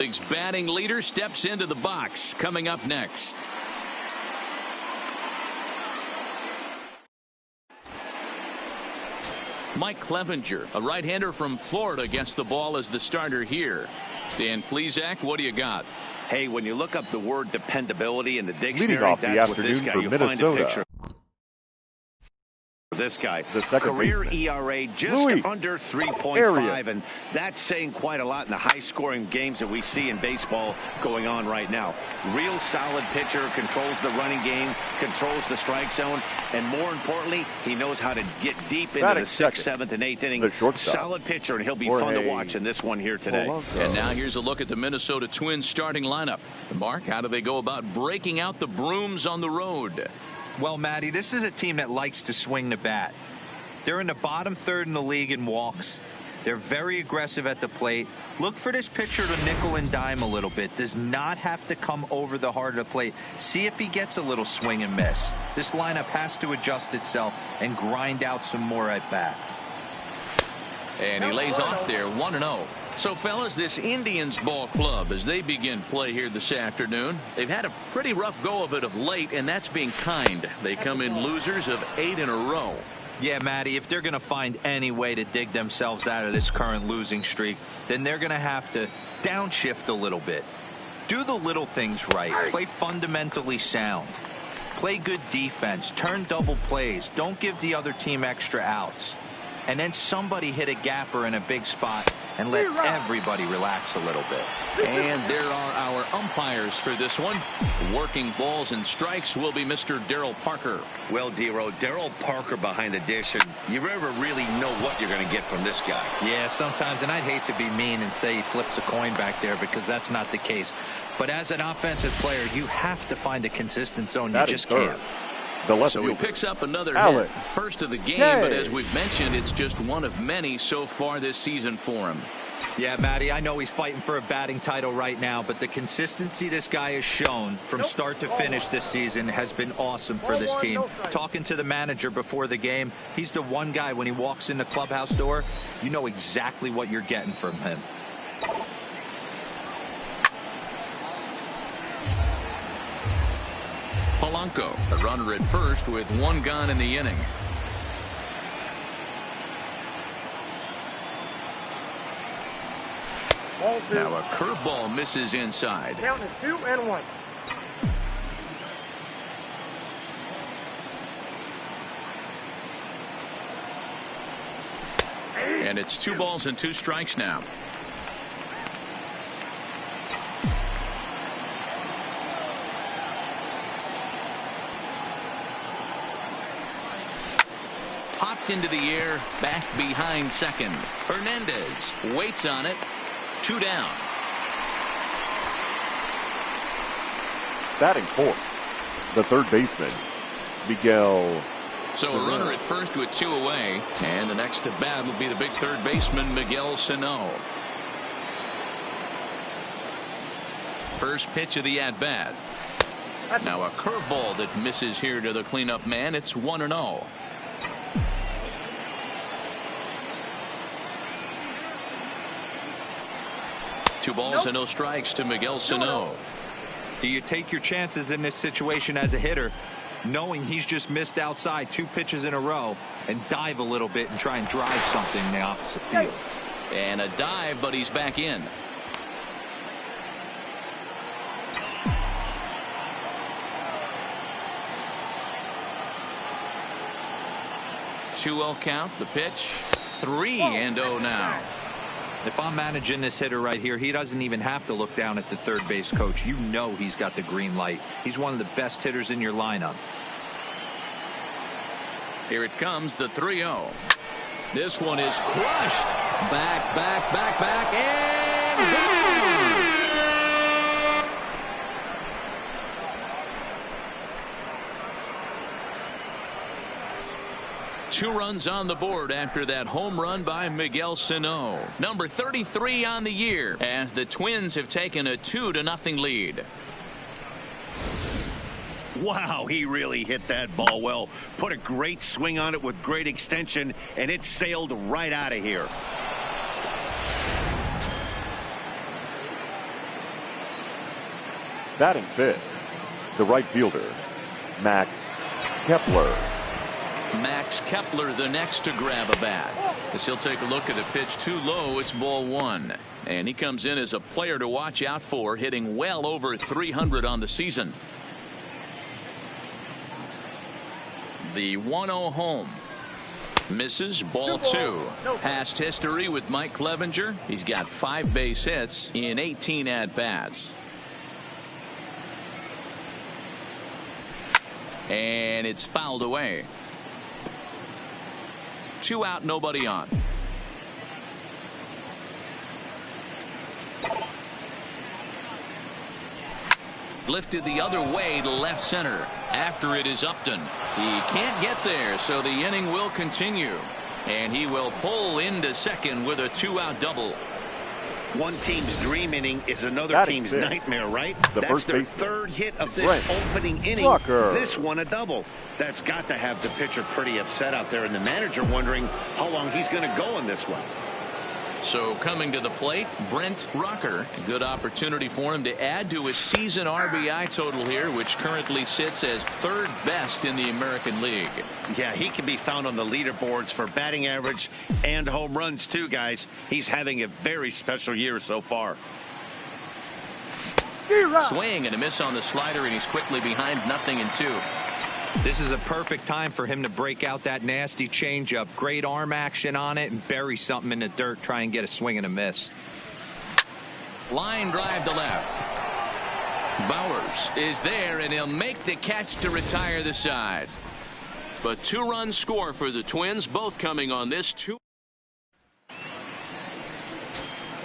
League's batting leader steps into the box. Coming up next. Mike Clevenger, a right-hander from Florida, gets the ball as the starter here. Dan Plesac, what do you got? Hey, when you look up the word dependability in the dictionary, that's what this guy, you'll find a picture. This guy, the career baseman. ERA just under 3.5, and that's saying quite a lot in the high-scoring games that we see in baseball going on right now. Real solid pitcher, controls the running game, controls the strike zone, and more importantly, he knows how to get deep into the 6th, 7th, and 8th inning. Solid pitcher, and he'll be fun to watch in this one here today. And now here's a look at the Minnesota Twins starting lineup. Mark, how do they go about breaking out the brooms on the road? Well, Matty, this is a team that likes to swing the bat. They're in the bottom third in the league in walks. They're very aggressive at the plate. Look for this pitcher to nickel and dime a little bit. Does not have to come over the heart of the plate. See if he gets a little swing and miss. This lineup has to adjust itself and grind out some more at-bats. And he lays off there, 1-0. So, fellas, this Indians ball club, as they begin play here this afternoon, they've had a pretty rough go of it of late, and that's being kind. They come in losers of 8 in a row. Yeah, Matty, if they're going to find any way to dig themselves out of this current losing streak, then they're going to have to downshift a little bit. Do the little things right. Play fundamentally sound. Play good defense. Turn double plays. Don't give the other team extra outs. And then somebody hit a gapper in a big spot and let everybody relax a little bit. And there are our umpires for this one. Working balls and strikes will be Mr. Darryl Parker. Well, Dero, Darryl Parker behind the dish, and you never really know what you're going to get from this guy. Yeah, sometimes, and I'd hate to be mean and say he flips a coin back there because that's not the case. But as an offensive player, you have to find a consistent zone. You just can't. So he picks up another hit, first of the game, but as we've mentioned, it's just one of many so far this season for him. Yeah, Matty, I know he's fighting for a batting title right now, but the consistency this guy has shown from start to finish this season has been awesome for this team. Talking to the manager before the game, he's the one guy when he walks in the clubhouse door, you know exactly what you're getting from him. Polanco, a runner at first with 1 gone in the inning. Now a curveball misses inside. Count is 2-1. And it's 2 balls and 2 strikes now. Popped into the air, back behind second. Hernandez waits on it. 2 down. Batting fourth, the third baseman, Miguel. So a runner at first with 2 away, and the next to bat will be the big third baseman, Miguel Sano. First pitch of the at-bat. Now a curveball that misses here to the cleanup man. It's 1-0. Two balls and no strikes to Miguel Sano. Do you take your chances in this situation as a hitter, knowing he's just missed outside 2 pitches in a row, and dive a little bit and try and drive something in the opposite field? And a dive, but he's back in. Two-0 count. The pitch. 3-0 now. If I'm managing this hitter right here, he doesn't even have to look down at the third base coach. You know he's got the green light. He's one of the best hitters in your lineup. Here it comes, the 3-0. This one is crushed. Back, and gone. 2 runs on the board after that home run by Miguel Sano. Number 33 on the year, as the Twins have taken a 2-0 lead. Wow, he really hit that ball well. Put a great swing on it with great extension, and it sailed right out of here. Batting fifth, the right fielder, Max Kepler. Max Kepler the next to grab a bat. As he'll take a look at a pitch too low. It's ball one. And he comes in as a player to watch out for, hitting well over 300 on the season. The 1-0 home. Misses, ball two. Past history with Mike Clevenger. He's got 5 base hits in 18 at-bats. And it's fouled away. 2 out, nobody on. Lifted the other way to left center. After it is Upton. He can't get there, so the inning will continue. And he will pull into second with a 2-out double. One team's dream inning is another team's nightmare, right? That's their third hit of this opening inning. This one a double. That's got to have the pitcher pretty upset out there, and the manager wondering how long he's going to go in this one. So coming to the plate, Brent Rucker. A good opportunity for him to add to his season RBI total here, which currently sits as 3rd best in the American League. Yeah, he can be found on the leaderboards for batting average and home runs too, guys. He's having a very special year so far. Swing and a miss on the slider, and he's quickly behind 0-2. This is a perfect time for him to break out that nasty changeup. Great arm action on it and bury something in the dirt. Try and get a swing and a miss. Line drive to left. Bowers is there, and he'll make the catch to retire the side. But 2-run score for the Twins, both coming on this 2.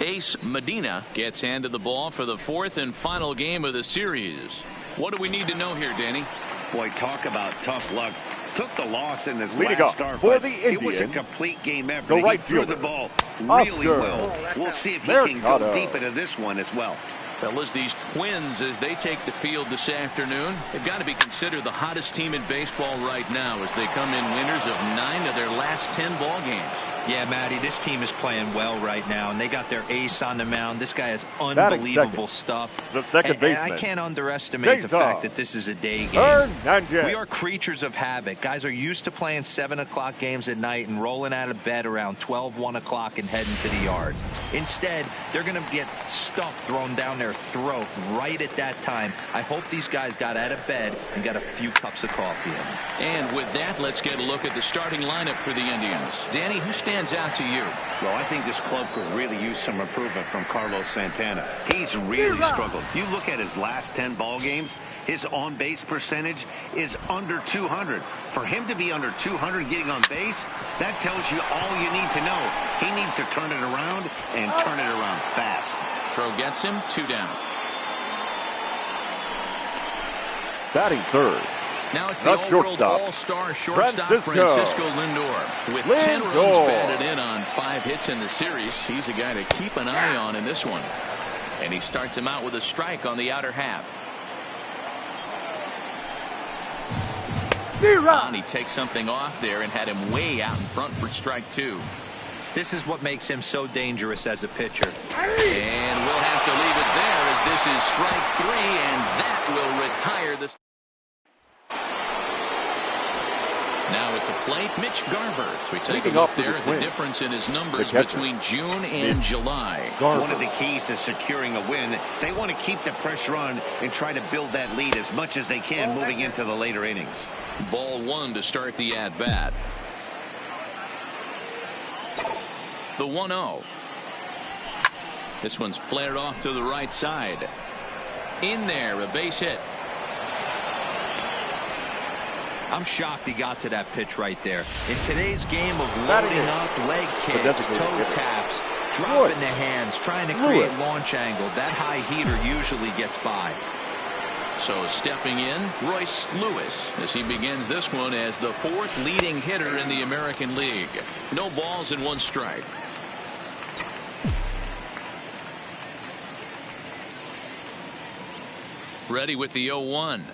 Ace Medina gets handed the ball for the 4th and final game of the series. What do we need to know here, Danny? Boy, talk about tough luck. Took the loss in this last start, but it was a complete game effort. He threw the ball really well. We'll see if he can go deep into this one as well. Fellas, these Twins, as they take the field this afternoon, they've got to be considered the hottest team in baseball right now as they come in winners of 9 of their last 10 ball games. Yeah, Matty, this team is playing well right now, and they got their ace on the mound. This guy has unbelievable stuff. The second baseman. I can't underestimate the fact that this is a day game. We are creatures of habit. Guys are used to playing 7 o'clock games at night and rolling out of bed around 12, 1 o'clock and heading to the yard. Instead, they're going to get stuff thrown down their throat right at that time. I hope these guys got out of bed and got a few cups of coffee in. And with that, let's get a look at the starting lineup for the Indians. Danny, who stands out to you? Well, I think this club could really use some improvement from Carlos Santana. He's really struggled. You look at his last 10 ball games, his on-base percentage is under 200. For him to be under 200 getting on base, that tells you all you need to know. He needs to turn it around and turn it around fast. Throw gets him, 2 down. Batting third. Now it's the all-world all-star shortstop Francisco Lindor. With 10 runs batted in on 5 hits in the series, he's a guy to keep an eye on in this one. And he starts him out with a strike on the outer half. And he takes something off there and had him way out in front for strike 2. This is what makes him so dangerous as a pitcher. And we'll have to leave it there as this is strike 3, and that will retire the... Now at the plate, Mitch Garver. So we take a look there at the difference in his numbers between June and July. One of the keys to securing a win, they want to keep the pressure on and try to build that lead as much as they can moving into the later innings. Ball 1 to start the at-bat. The 1-0. This one's flared off to the right side. In there, a base hit. I'm shocked he got to that pitch right there. In today's game of loading up, leg kicks, toe taps, dropping the hands, trying to create launch angle, that high heater usually gets by. So stepping in, Royce Lewis as he begins this one as the 4th leading hitter in the American League. No balls and 1 strike. Ready with the 0-1.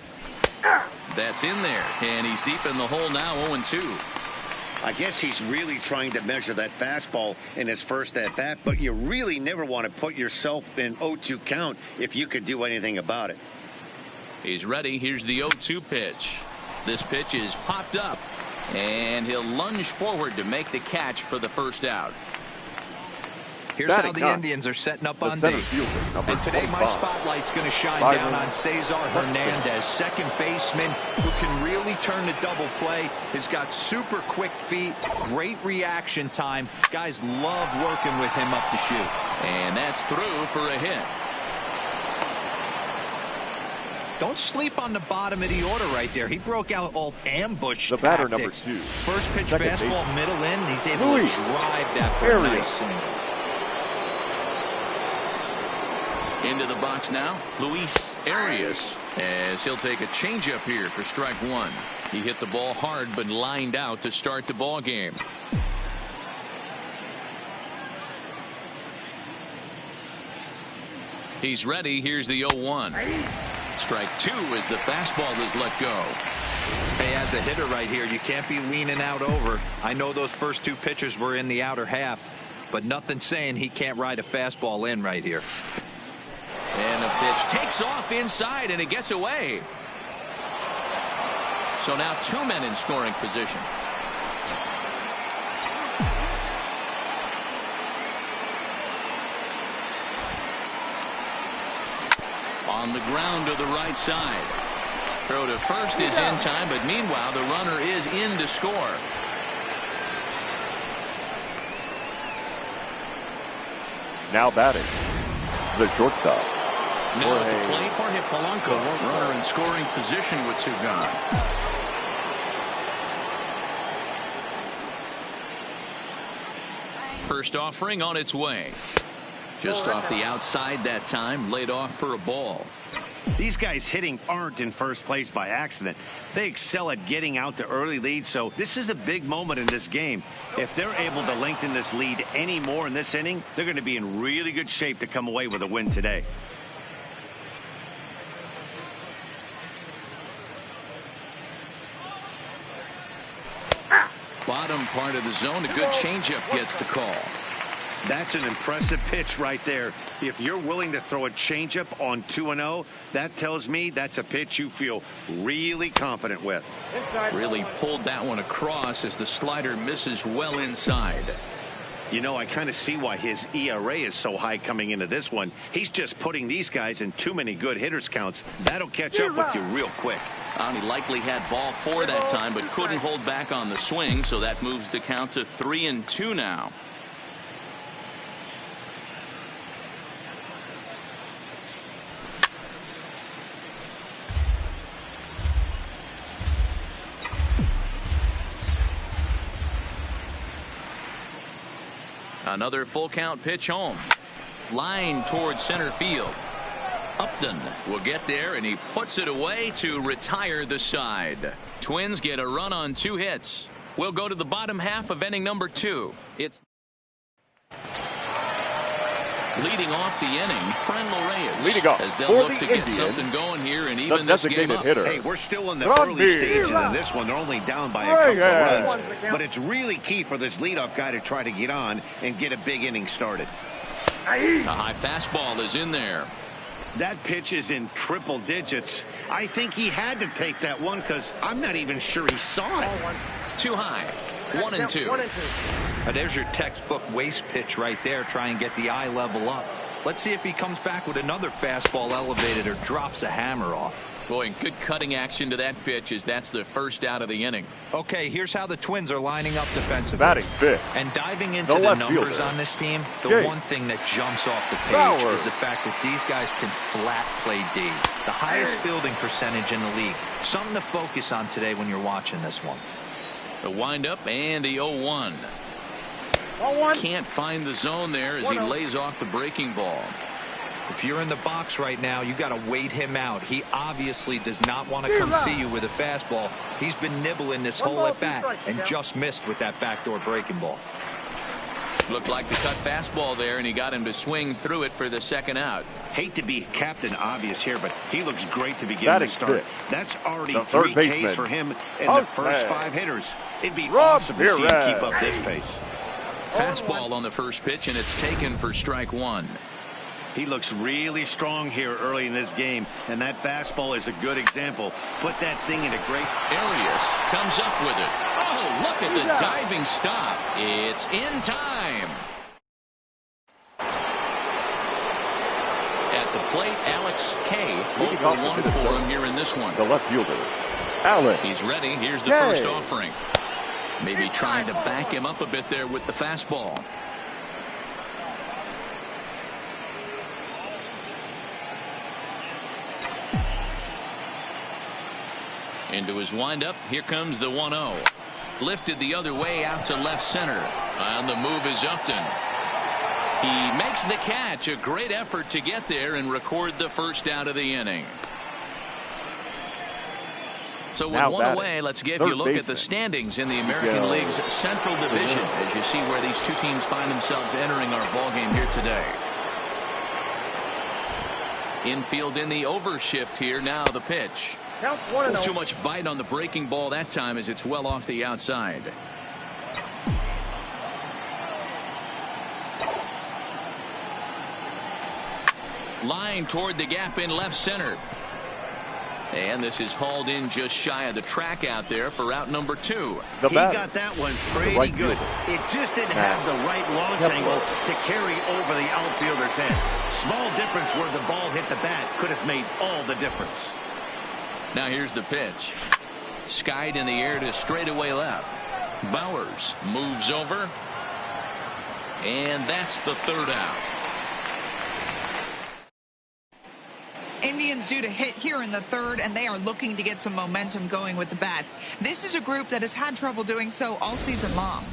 That's in there, and he's deep in the hole now, 0-2. I guess he's really trying to measure that fastball in his first at-bat, but you really never want to put yourself in 0-2 count if you could do anything about it. He's ready. Here's the 0-2 pitch. This pitch is popped up, and he'll lunge forward to make the catch for the first out. Here's how the Indians are setting up on D. And today my spotlight's going to shine down on Cesar Hernandez, second baseman who can really turn the double play. He's got super quick feet, great reaction time. Guys love working with him up the chute. And that's through for a hit. Don't sleep on the bottom of the order right there. He broke out all ambush The batter, tactics. number 2. First pitch Second fastball, base. middle in. He's able to drive that for a nice single. Into the box now, Luis Arias, as he'll take a changeup here for strike one. He hit the ball hard but lined out to start the ball game. He's ready. Here's the 0-1. Strike two as the fastball is let go. Hey, as a hitter right here, you can't be leaning out over. I know those first two pitches were in the outer half, but nothing saying he can't ride a fastball in right here. And the pitch takes off inside, and it gets away. So now two men in scoring position. On the ground to the right side. Throw to first is in time, but meanwhile the runner is in to score. Now batting, the shortstop. Now at the plate, Jorge Polanco, runner in scoring position with two gone. First offering on its way. Just off the outside that time, laid off for a ball. These guys hitting aren't in first place by accident. They excel at getting out to early leads, so this is a big moment in this game. If they're able to lengthen this lead any more in this inning, they're going to be in really good shape to come away with a win today. Bottom part of the zone, a good changeup gets the call. That's an impressive pitch right there. If you're willing to throw a changeup on 2-0, that tells me that's a pitch you feel really confident with. Really pulled that one across as the slider misses well inside. You know, I kind of see why his ERA is so high coming into this one. He's just putting these guys in too many good hitters counts. That'll catch up with you real quick. He likely had ball four that time, but couldn't hold back on the swing, so that moves the count to 3-2 now. Another full count pitch home. Line towards center field. Upton will get there, and he puts it away to retire the side. Twins get a run on two hits. We'll go to the bottom half of inning number 2. It's leading off the inning, Franmil Reyes. Leading off as they'll look to get something going here and even this game up. Hitter. Hey, we're still in the early stages in this one. They're only down by a couple of runs, but it's really key for this leadoff guy to try to get on and get a big inning started. A high fastball is in there. That pitch is in triple digits. I think he had to take that one because I'm not even sure he saw it. Too high. 1-2. There's your textbook waste pitch right there. Try and get the eye level up. Let's see if he comes back with another fastball elevated or drops a hammer off. Boy, good cutting action to that pitch as that's the first out of the inning. Okay, here's how the Twins are lining up defensively. Batting fifth. And diving into the numbers on this team, the one thing that jumps off the page is the fact that these guys can flat play D. The highest fielding percentage in the league. Something to focus on today when you're watching this one. The windup and the 0-1. Can't find the zone there as he lays off the breaking ball. If you're in the box right now, you got to wait him out. He obviously does not want to come see you with a fastball. He's been nibbling this whole at bat and just missed with that backdoor breaking ball. Looked like the cut fastball there, and he got him to swing through it for the second out. Hate to be Captain Obvious here, but he looks great to begin the start. That's already 3 Ks for him in the first 5 hitters. It'd be awesome to see him keep up this pace. Fastball on the first pitch, and it's taken for strike one. He looks really strong here early in this game, and that fastball is a good example. Put that thing in a great... Arias comes up with it. Oh, look at the diving stop. It's in time. At the plate, Alex K. Over 1 for him here in this one. The left fielder, Alex. He's ready. Here's the first offering. Maybe trying to back him up a bit there with the fastball. Into his windup. Here comes the 1-0. Lifted the other way out to left center. On the move is Upton. He makes the catch. A great effort to get there and record the first out of the inning. So with one away, let's give you a look at the standings in the American League's Central Division as you see where these two teams find themselves entering our ballgame here today. Infield in the overshift here. Now the pitch. Too much bite on the breaking ball that time as it's well off the outside. Line toward the gap in left center. And this is hauled in just shy of the track out there for out number 2. He got that one pretty good. It just didn't have the right launch angle to carry over the outfielder's head. Small difference where the ball hit the bat could have made all the difference. Now here's the pitch. Skied in the air to straightaway left. Bowers moves over. And that's the third out. Indians due to hit here in the third, and they are looking to get some momentum going with the bats. This is a group that has had trouble doing so all season long.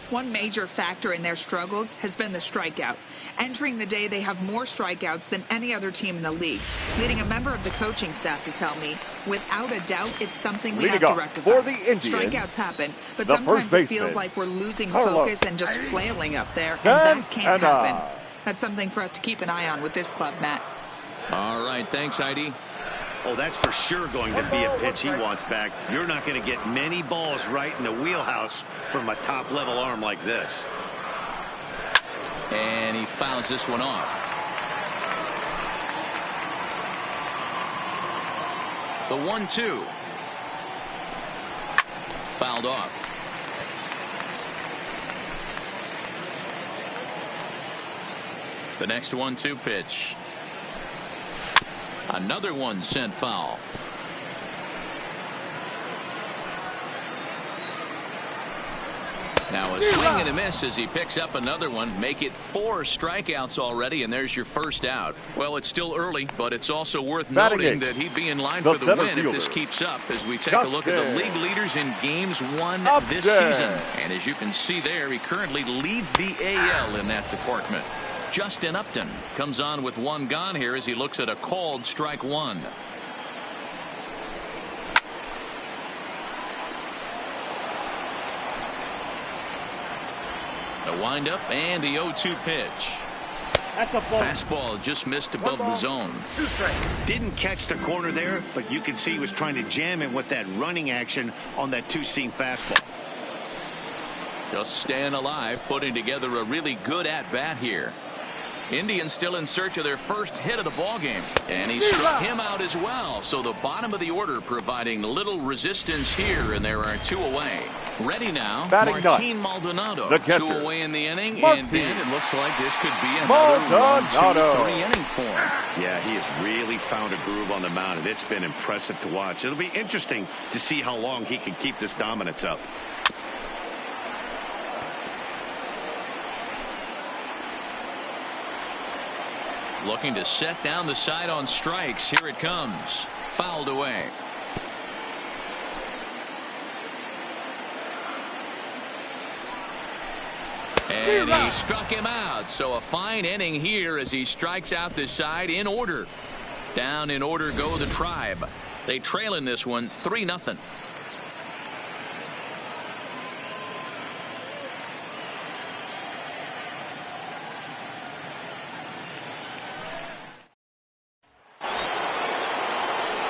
One major factor in their struggles has been the strikeout. Entering the day, they have more strikeouts than any other team in the league, leading a member of the coaching staff to tell me, without a doubt, it's something we have to rectify. For the Indians, strikeouts happen, but sometimes it feels like we're losing focus and just flailing up there, and that can't happen. That's something for us to keep an eye on with this club, Matt. All right, thanks, Heidi. Oh, that's for sure going to be a pitch he wants back. You're not going to get many balls right in the wheelhouse from a top-level arm like this. And he fouls this one off. The 1-2. Fouled off. The next 1-2 pitch. Another one sent foul. Now a swing and a miss as he picks up another one. Make it 4 strikeouts already, and there's your first out. Well, it's still early, but it's also worth noting that he'd be in line for the win if this keeps up as we take a look at the league leaders in games won this season. And as you can see there, he currently leads the AL in that department. Justin Upton comes on with 1 gone here as he looks at a called strike 1. The windup and the 0-2 pitch. Fastball just missed above the zone. Didn't catch the corner there, but you can see he was trying to jam him with that running action on that 2-seam fastball. Just staying alive, putting together a really good at-bat here. Indians still in search of their first hit of the ballgame, and he struck him out as well. So the bottom of the order providing little resistance here, and there are 2 away. Ready now, Martin Maldonado. 2 away in the inning, and then it looks like this could be another 1-2-3 inning for him. Yeah, he has really found a groove on the mound, and it's been impressive to watch. It'll be interesting to see how long he can keep this dominance up. Looking to set down the side on strikes. Here it comes. Fouled away. And he struck him out. So a fine inning here as he strikes out this side in order. Down in order go the Tribe. They trail in this one 3-0.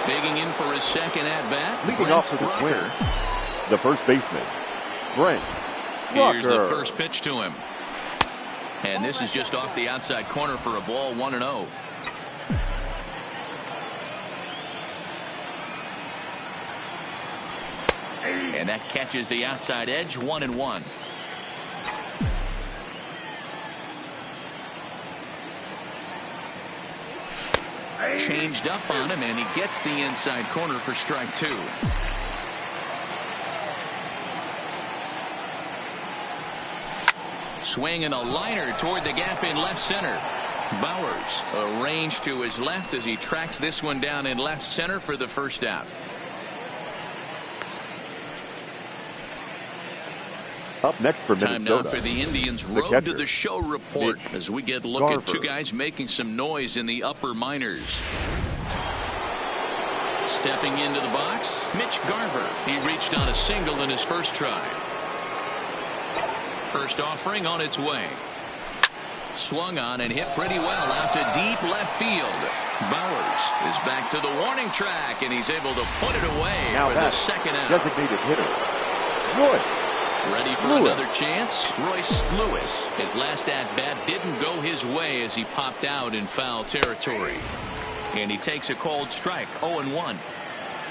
Digging in for his second at-bat. Leading off for the Twins, the first baseman, Brent. Here's the first pitch to him. And this is just off the outside corner for a ball, 1-0. And that catches the outside edge, 1-1. Changed up on him, and he gets the inside corner for strike 2. Swinging a liner toward the gap in left center. Bowers arranged to his left as he tracks this one down in left center for the first out. Up next for Minnesota. Time now for the Indians' road to the show report as we get a look at two guys making some noise in the upper minors. Stepping into the box, Mitch Garver. He reached on a single in his first try. First offering on its way. Swung on and hit pretty well out to deep left field. Bowers is back to the warning track, and he's able to put it away now for the second out. Designated hitter, Royce. Ready for another chance. Royce Lewis. His last at-bat didn't go his way as he popped out in foul territory. And he takes a cold strike, 0-1.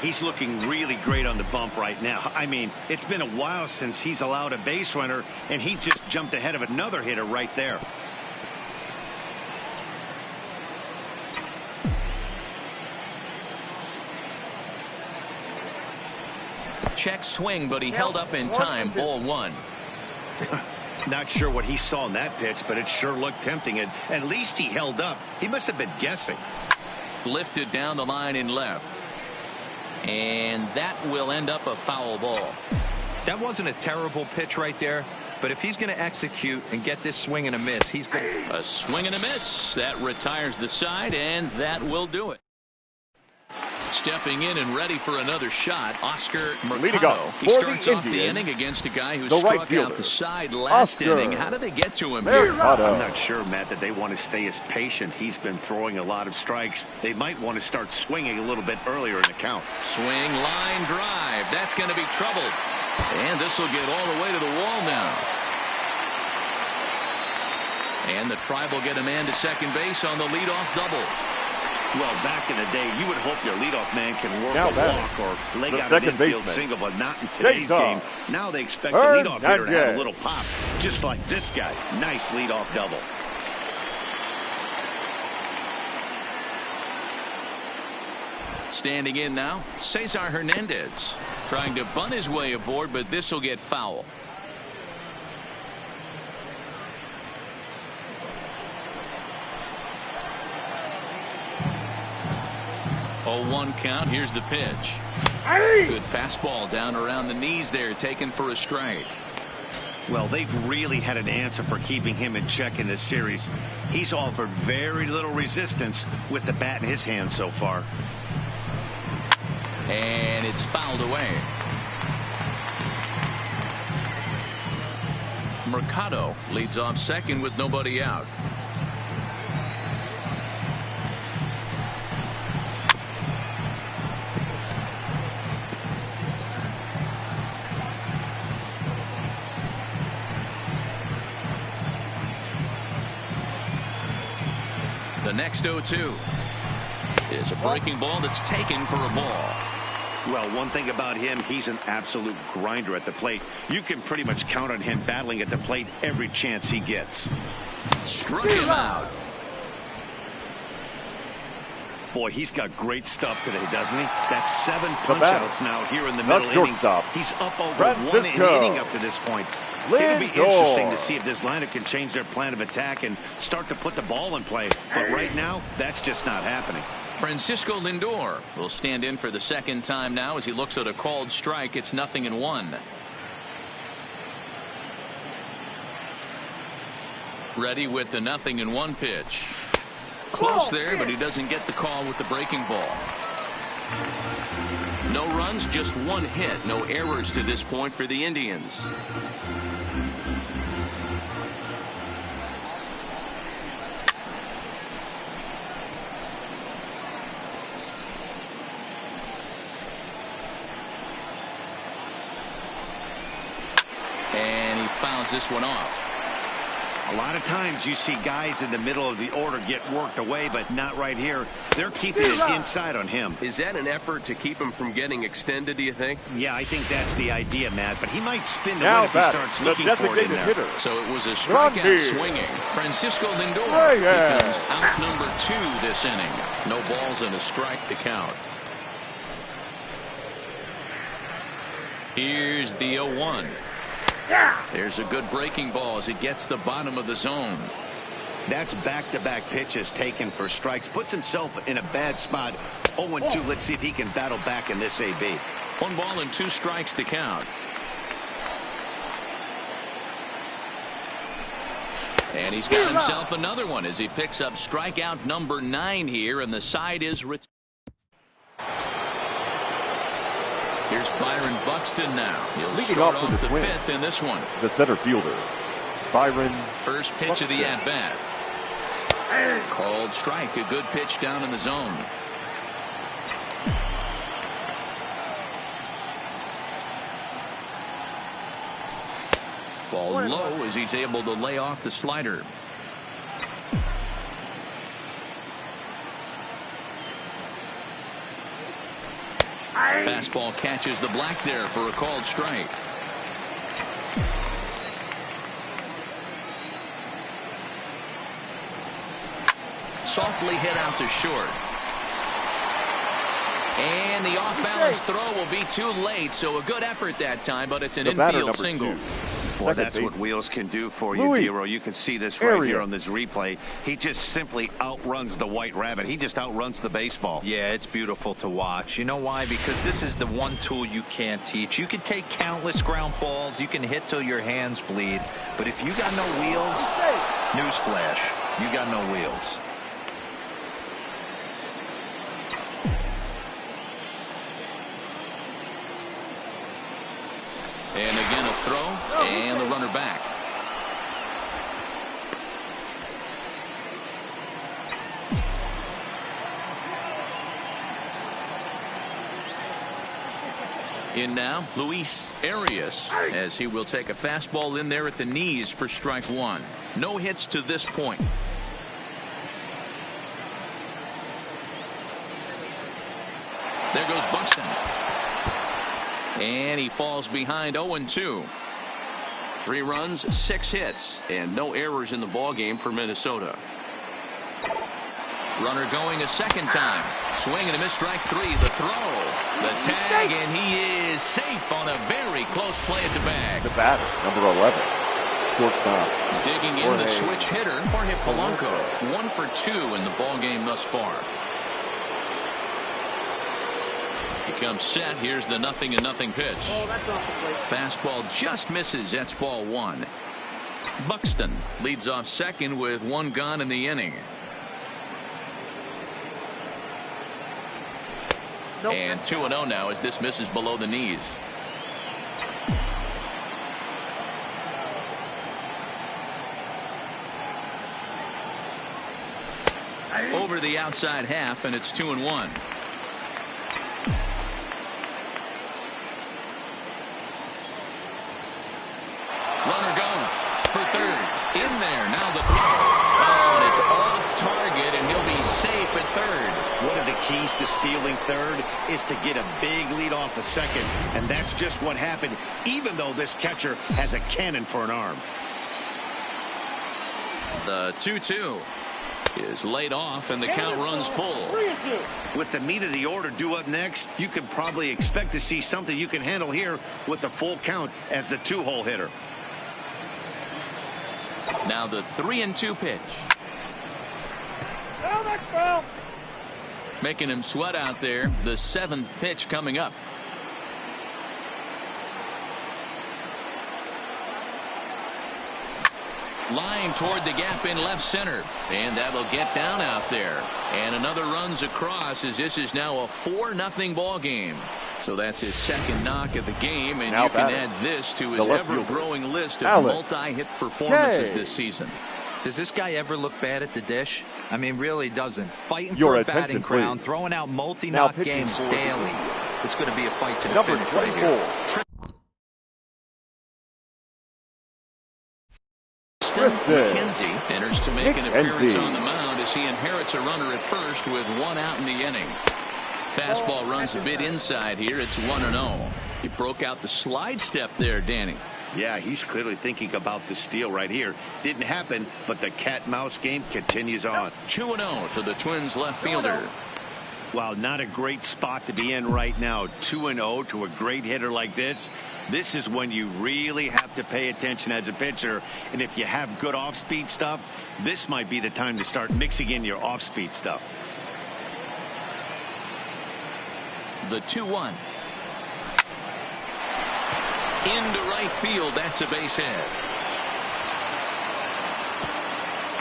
He's looking really great on the bump right now. I mean, it's been a while since he's allowed a base runner, and he just jumped ahead of another hitter right there. Check swing, but he held up in time, ball 1. Not sure what he saw in that pitch, but it sure looked tempting, and at least he held up. He must have been guessing. Lifted down the line in left. And that will end up a foul ball. That wasn't a terrible pitch right there, but if he's going to execute and get this swing and a miss, he's going to... A swing and a miss. That retires the side, and that will do it. Stepping in and ready for another shot, Oscar Mercado. He starts off the inning against a guy who struck out the side last inning. How did they get to him here? I'm not sure, Matt, that they want to stay as patient. He's been throwing a lot of strikes. They might want to start swinging a little bit earlier in the count. Swing, line drive. That's going to be trouble. And this will get all the way to the wall now. And the Tribe will get a man to second base on the leadoff double. Well, back in the day, you would hope your leadoff man can work a walk or leg out an infield single, but not in today's game. Now they expect the leadoff hitter to have a little pop, just like this guy. Nice leadoff double. Standing in now, Cesar Hernandez. Trying to bunt his way aboard, but this will get foul. 0-1 count. Here's the pitch. Good fastball down around the knees there, taken for a strike. Well, they've really had an answer for keeping him in check in this series. He's offered very little resistance with the bat in his hand so far. And it's fouled away. Mercado leads off second with nobody out. The next 0-2 is a breaking ball that's taken for a ball. Well, one thing about him, he's an absolute grinder at the plate. You can pretty much count on him battling at the plate every chance he gets. Struck him out. Boy, he's got great stuff today, doesn't he? That's 7 punch-outs now here in the middle innings. He's up over 1 inning up to this point. It'll be interesting to see if this lineup can change their plan of attack and start to put the ball in play. But right now, that's just not happening. Francisco Lindor will stand in for the second time now as he looks at a called strike. It's 0-1. Ready with the 0-1 pitch. Close there, but he doesn't get the call with the breaking ball. No runs, just 1 hit. No errors to this point for the Indians. And he fouls this one off. A lot of times you see guys in the middle of the order get worked away, but not right here. They're keeping it inside on him. Is that an effort to keep him from getting extended, do you think? Yeah, I think that's the idea, Matt, but he might spin the win if he starts looking for it in there. Hitter. So it was a strikeout swinging. Francisco Lindor becomes out number 2 this inning. No balls and a strike to count. Here's the 0-1. There's a good breaking ball as it gets the bottom of the zone. That's back-to-back pitches taken for strikes. Puts himself in a bad spot. 0-2. Let's see if he can battle back in this AB. 1 ball and 2 strikes to count. And he's got himself another one as he picks up strikeout number 9 here, and the side is retired. Here's Byron Buxton now. He'll start off the 5th in this one. The center fielder, Byron. First pitch Buxton. of the at-bat. Called strike. A good pitch down in the zone. Ball low as he's able to lay off the slider. Fastball catches the black there for a called strike. Softly hit out to short. And the off-balance throw will be too late, so a good effort that time, but it's an infield single. Well, that's what Wheels can do for you, Dero. You can see this right here on this replay. He just simply outruns the White Rabbit. He just outruns the baseball. Yeah, it's beautiful to watch. You know why? Because this is the one tool you can't teach. You can take countless ground balls. You can hit till your hands bleed. But if you got no wheels, newsflash, you got no wheels. And again a throw, and the runner back. In now, Luis Arias, as he will take a fastball in there at the knees for strike 1. No hits to this point. There goes Buxton. And he falls behind 0-2. 3 runs, 6 hits, and no errors in the ballgame for Minnesota. Runner going a second time. Swing and a miss, strike 3. The throw, the tag, and he is safe on a very close play at the bag. The batter, number 11. Shortstop. Digging in the switch hitter, Jorge Polanco. 1 for 2 in the ballgame thus far. He comes set. Here's the 0-0 pitch. Fastball just misses. That's ball 1. Buxton leads off second with 1 gone in the inning. And 2-0 now as this misses below the knees. Over the outside half, and it's 2-1. Runner goes for third. In there. Now the throw. Oh, and it's off target, and he'll be safe at third. One of the keys to stealing third is to get a big lead off the second, and that's just what happened, even though this catcher has a cannon for an arm. The 2-2 is laid off, and the count runs full. With the meat of the order due up next, you can probably expect to see something you can handle here with the full count as the 2-hole hitter. Now the 3-2 pitch. Making him sweat out there. The 7th pitch coming up. Line toward the gap in left center. And that'll get down out there. And another runs across as this is now a 4-0 ball game. So that's his 2nd knock of the game, and you can add this to his ever-growing list of multi-hit performances this season. Does this guy ever look bad at the dish? I mean, really doesn't. Fighting for a batting crown, throwing out multi-knock games daily. It's going to be a fight to the finish right here. Tristan McKenzie enters to make an appearance on the mound as he inherits a runner at first with one out in the inning. Fastball runs a bit inside here. It's 1-0. He broke out the slide step there, Danny. Yeah, he's clearly thinking about the steal right here. Didn't happen, but the cat-mouse game continues on. 2-0 to the Twins left fielder. Wow, not a great spot to be in right now. 2-0 to a great hitter like this. This is when you really have to pay attention as a pitcher. And if you have good off-speed stuff, this might be the time to start mixing in your off-speed stuff. The 2-1. Into right field. That's a base hit.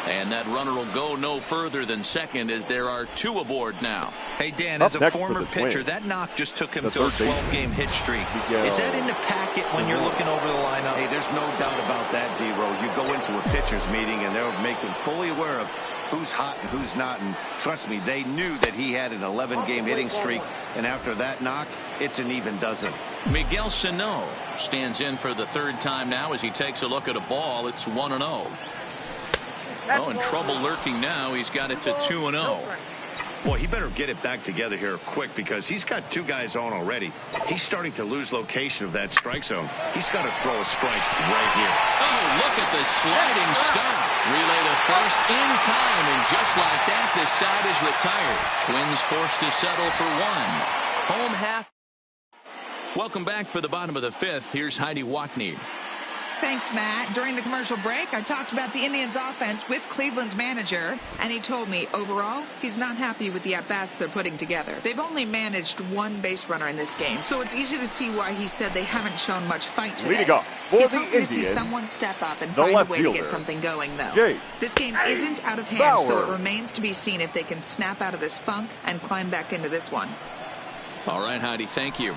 And that runner will go no further than second as there are two aboard now. Hey, Dan, as a former pitcher, that knock just took him to a 12-game hit streak. Is that in the packet when you're looking over the lineup? Hey, there's no doubt about that, D-Row. You go into a pitcher's meeting, and they'll make him fully aware of who's hot and who's not. And trust me, they knew that he had an 11-game hitting streak. And after that knock, it's an even dozen. Miguel Sano stands in for the third time now as he takes a look at a ball. It's 1-0. Oh, and trouble lurking now. He's got it to 2-0. Boy, he better get it back together here quick because he's got two guys on already. He's starting to lose location of that strike zone. He's got to throw a strike right here. Oh, look at the sliding stop. Relay to first in time, and just like that, this side is retired. Twins forced to settle for one. Home half. Welcome back for the bottom of the fifth. Here's Heidi Watney. Thanks, Matt. During the commercial break, I talked about the Indians' offense with Cleveland's manager, and he told me, overall, he's not happy with the at-bats they're putting together. They've only managed one base runner in this game, so it's easy to see why he said they haven't shown much fight today. Leading up for He's the hoping to see Indians, someone step up and find a way to get something going, though. This game isn't out of hand, so it remains to be seen if they can snap out of this funk and climb back into this one. All right, Heidi, thank you.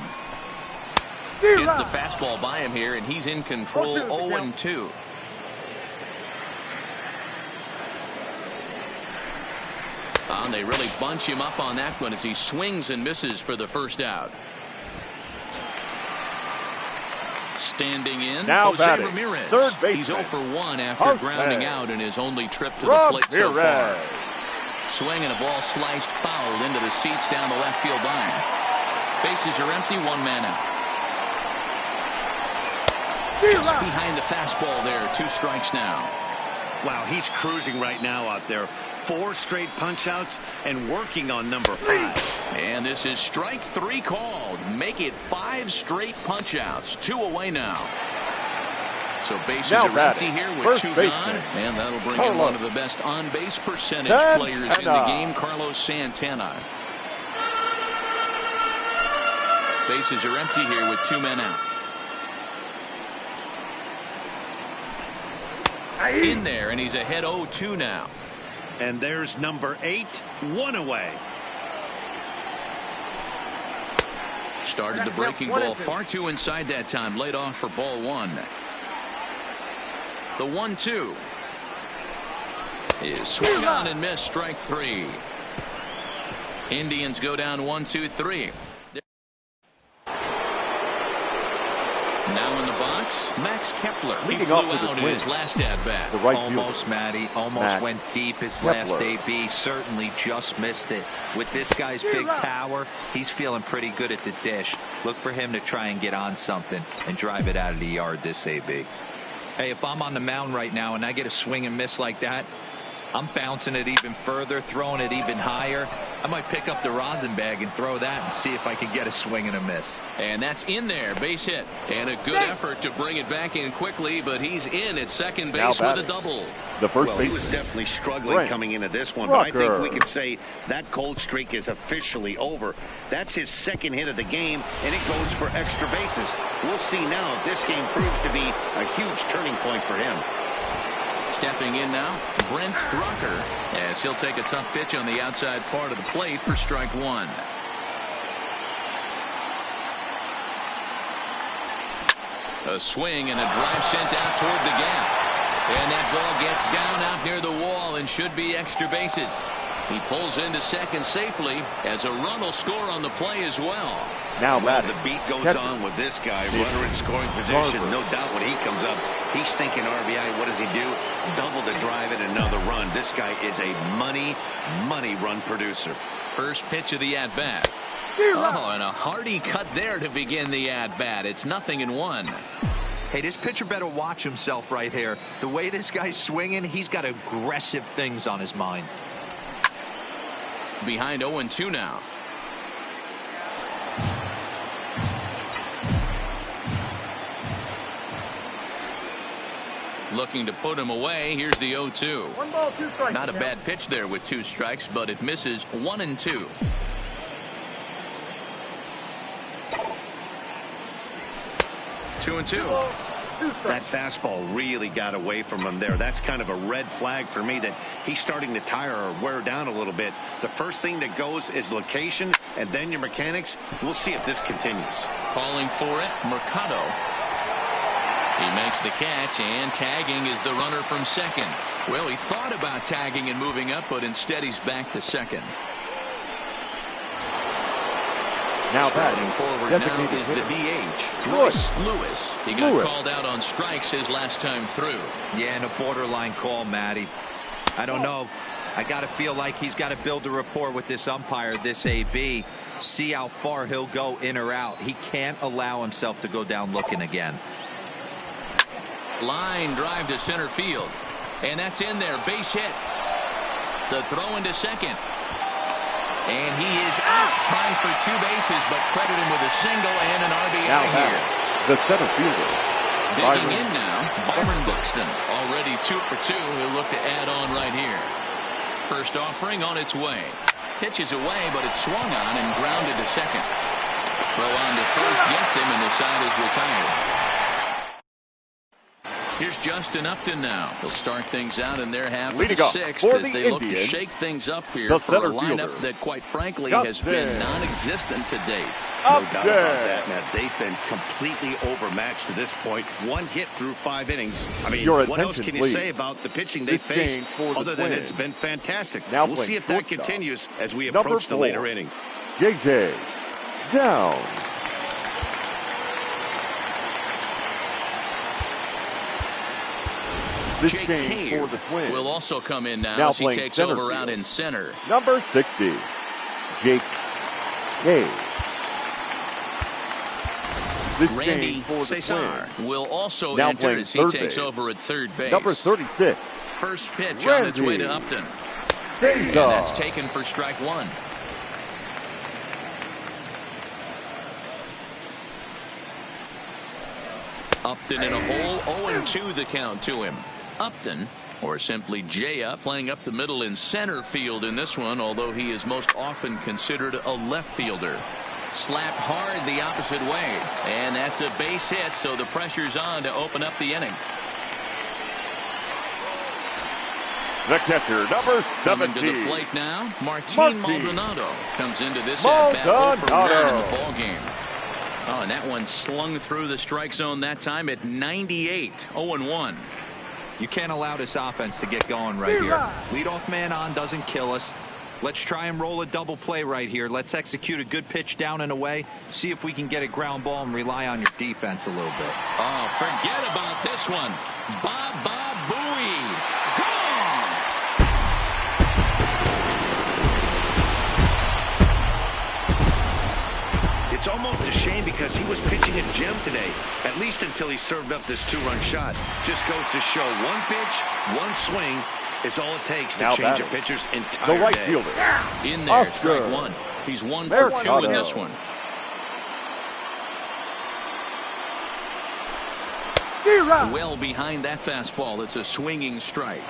Gets the fastball by him here, and he's in control. 0-2. And they really bunch him up on that one as he swings and misses for the first out. Standing in, now Jose batting, Ramirez. third baseman. He's 0 for 1 after grounding out in his only trip to the plate so far. Swing and a ball sliced foul into the seats down the left field line. Bases are empty, one man out. Just behind the fastball there. 2 strikes now. Wow, he's cruising right now out there. 4 straight punch-outs and working on number 5. And this is strike 3 called. Make it 5 straight punch-outs. 2 away now. So bases are empty here with 2 gone. And that'll bring in one of the best on-base percentage players in the game, Carlos Santana. Bases are empty here with 2 men out. In there, and he's ahead 0-2 now. And there's number 8, 1 away. Started the breaking ball far too inside that time. Laid off for ball 1. The 1-2 is swung on and missed. Strike 3. Indians go down 1-2-3. Now in the box, Max Kepler. He flew out in his last at-bat. Almost, Matty. Almost went deep his last AB. Certainly just missed it. With this guy's big power, he's feeling pretty good at the dish. Look for him to try and get on something and drive it out of the yard this AB. Hey, if I'm on the mound right now and I get a swing and miss like that, I'm bouncing it even further, throwing it even higher. I might pick up the rosin bag and throw that and see if I can get a swing and a miss. And that's in there. Base hit. And a good effort to bring it back in quickly, but he's in at second base with a double. The first he was definitely struggling coming into this one, but I think we could say that cold streak is officially over. That's his second hit of the game, and it goes for extra bases. We'll see now if this game proves to be a huge turning point for him. Stepping in now, Brent Rucker, as he'll take a tough pitch on the outside part of the plate for strike 1. A swing and a drive sent out toward the gap. And that ball gets down out near the wall and should be extra bases. He pulls into second safely as a run will score on the play as well. Now the beat goes on with this guy. Runner in scoring position. No doubt when he comes up, he's thinking RBI. What does he do? Double the drive and another run. This guy is a money run producer. First pitch of the at-bat. Oh, and a hearty cut there to begin the at-bat. It's 0-1. Hey, this pitcher better watch himself right here. The way this guy's swinging, he's got aggressive things on his mind. Behind 0-2 now. Looking to put him away. Here's the 0-2. 1 ball, 2 strikes. Not a bad pitch there with 2 strikes, but it misses 1-2. Two and two. That fastball really got away from him there. That's kind of a red flag for me that he's starting to tire or wear down a little bit. The first thing that goes is location and then your mechanics. We'll see if this continues. Calling for it, Mercado. He makes the catch, and tagging is the runner from second. Well, he thought about tagging and moving up, but instead he's back to second. Now batting forward now is the DH, Royce Lewis. He got called out on strikes his last time through. Yeah, and a borderline call, Matty. I don't know. I got to feel like he's got to build a rapport with this umpire, this AB, see how far he'll go in or out. He can't allow himself to go down looking again. Line drive to center field, and that's in there. Base hit. The throw into second. And he is out trying for 2 bases, but credit him with a single and an RBI here. The center fielder. Digging in now, Byron Buxton. Already 2 for 2. He'll look to add on right here. First offering on its way. Pitches away, but it's swung on and grounded to second. Throw on to first gets him, and the side is retired. Here's Justin Upton now. He'll start things out in their half of the 6th as they look to shake things up here for a lineup that, quite frankly, has been non-existent to date. No doubt about that, Matt. They've been completely overmatched to this point. 1 hit through 5 innings. I mean, what else can you say about the pitching they faced other than it's been fantastic? We'll see if that continues as we approach the later inning. JJ down. Jake Cave will also come in now as he takes over out in center. Number 60, Jake Cave. Randy Cesar will also enter as he takes over at third base. Number 36. First pitch on its way to Upton. And that's taken for strike 1. Upton in a hole, 0-2 the count to him. Upton, or simply J-Up, playing up the middle in center field in this one, although he is most often considered a left fielder. Slapped hard the opposite way, and that's a base hit, so the pressure's on to open up the inning. The catcher, number 17. Coming to the plate now, Martin Maldonado comes into this at-bat 0 for 1 in the ballgame. Oh, and that one slung through the strike zone that time at 98, 0-1. You can't allow this offense to get going right here. Leadoff man on doesn't kill us. Let's try and roll a double play right here. Let's execute a good pitch down and away. See if we can get a ground ball and rely on your defense a little bit. Oh, forget about this one. Baba Booey. Gone. It's almost a shame because he was pitching a gem today, at least until he served up this 2-run shot. Just goes to show 1 pitch, 1 swing is all it takes to change a pitcher's entire the right day. fielder. In there, strike 1. He's 1 for 2 in this one. Well behind that fastball. It's a swinging strike.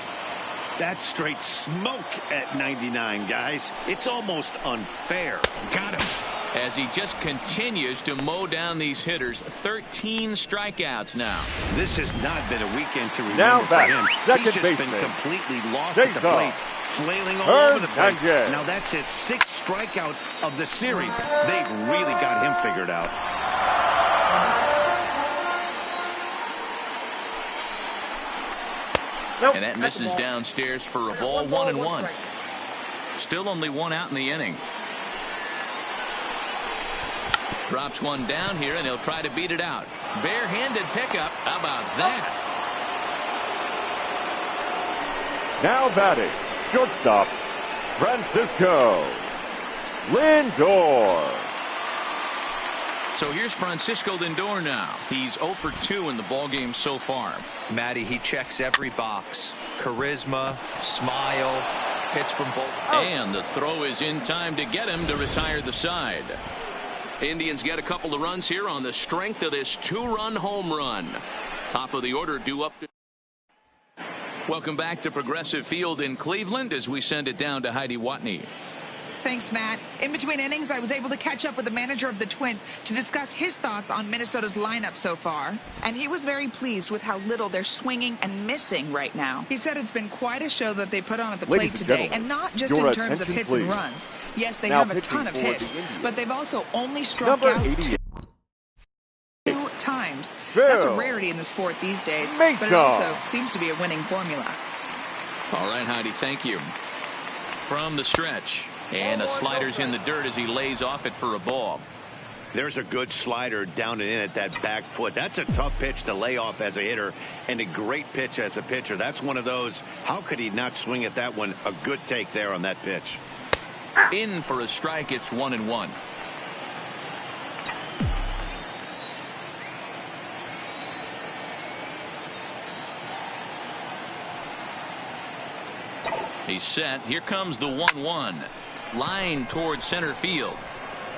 That's straight smoke at 99, guys. It's almost unfair. Got him. As he just continues to mow down these hitters. 13 strikeouts now. This has not been a weekend to remember for him. He's just been completely lost at the plate, flailing all over the place. Now that's his 6th strikeout of the series. They've really got him figured out. And that misses downstairs for a ball. 1-1. Still only one out in the inning. Drops one down here, and he'll try to beat it out. Barehanded pickup. How about that? Now batting, shortstop, Francisco Lindor. So here's Francisco Lindor now. He's 0 for 2 in the ballgame so far. Matty, he checks every box. Charisma, smile, hits from both. And the throw is in time to get him to retire the side. Indians get a couple of runs here on the strength of this 2-run home run. Top of the order due up. Welcome back to Progressive Field in Cleveland as we send it down to Heidi Watney. Thanks, Matt. In between innings, I was able to catch up with the manager of the Twins to discuss his thoughts on Minnesota's lineup so far. And he was very pleased with how little they're swinging and missing right now. He said it's been quite a show that they put on at the plate today, and not just in terms of hits and runs. Yes, they have a ton of hits, but they've also only struck out two times. That's a rarity in the sport these days, but it also seems to be a winning formula. All right, Heidi, thank you. From the stretch. And the slider's in the dirt as he lays off it for a ball. There's a good slider down and in at that back foot. That's a tough pitch to lay off as a hitter, and a great pitch as a pitcher. That's one of those, how could he not swing at that one? A good take there on that pitch. In for a strike, it's 1-1. He's set. Here comes the 1-1. Line towards center field.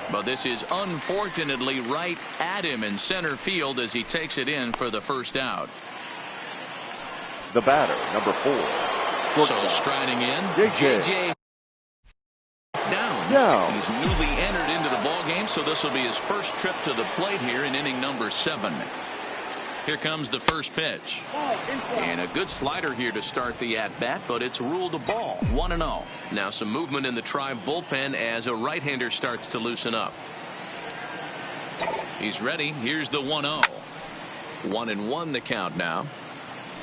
But this is unfortunately right at him in center field as he takes it in for the first out. The batter, number 4. So striding in, J.J. Downs. He's newly entered into the ballgame, so this will be his first trip to the plate here in inning number 7. Here comes the first pitch. And a good slider here to start the at-bat, but it's ruled a ball. 1-0. Now some movement in the Tribe bullpen as a right-hander starts to loosen up. He's ready. Here's the 1-0. 1-1 the count now.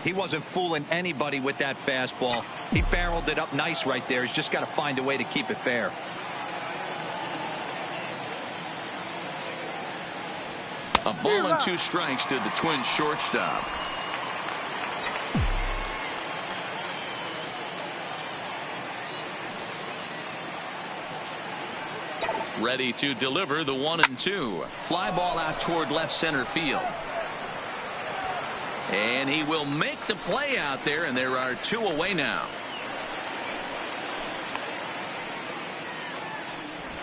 He wasn't fooling anybody with that fastball. He barreled it up nice right there. He's just got to find a way to keep it fair. A ball and 2 strikes to the Twins shortstop. Ready to deliver the 1-2. Fly ball out toward left center field. And he will make the play out there, and there are 2 away now.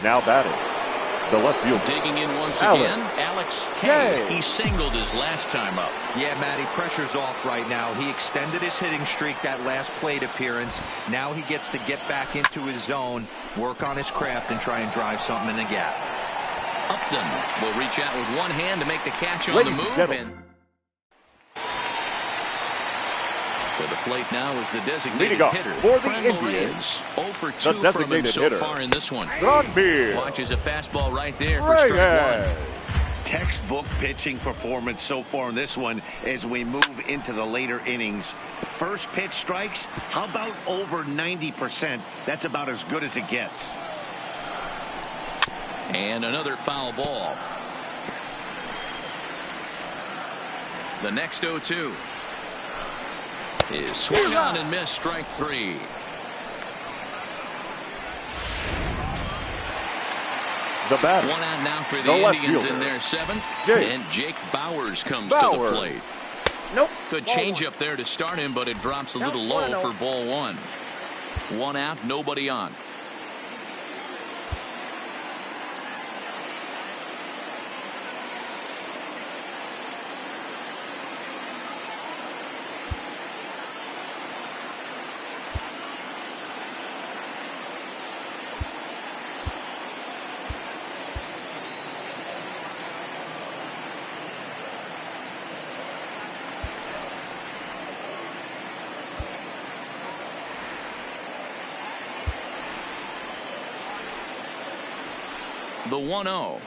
Now batting, the left field. Digging in once again, Alex Kay. He singled his last time up. Yeah, Matty, pressure's off right now. He extended his hitting streak that last plate appearance. Now he gets to get back into his zone, work on his craft, and try and drive something in the gap. Upton will reach out with one hand to make the catch on the move. And for the plate now is the designated hitter for the Indians. 0 for 2 from him so far in this one. Watches a fastball right there for strike 1. Textbook pitching performance so far in this one as we move into the later innings. First pitch strikes, how about over 90%? That's about as good as it gets. And another foul ball. The next 0-2 is swung on and missed, strike 3. The batter. 1 out now for the Indians in their 7th. And Jake Bauers comes to the plate. Good changeup there to start him, but it drops a little low for ball 1. 1 out, nobody on. The 1-0.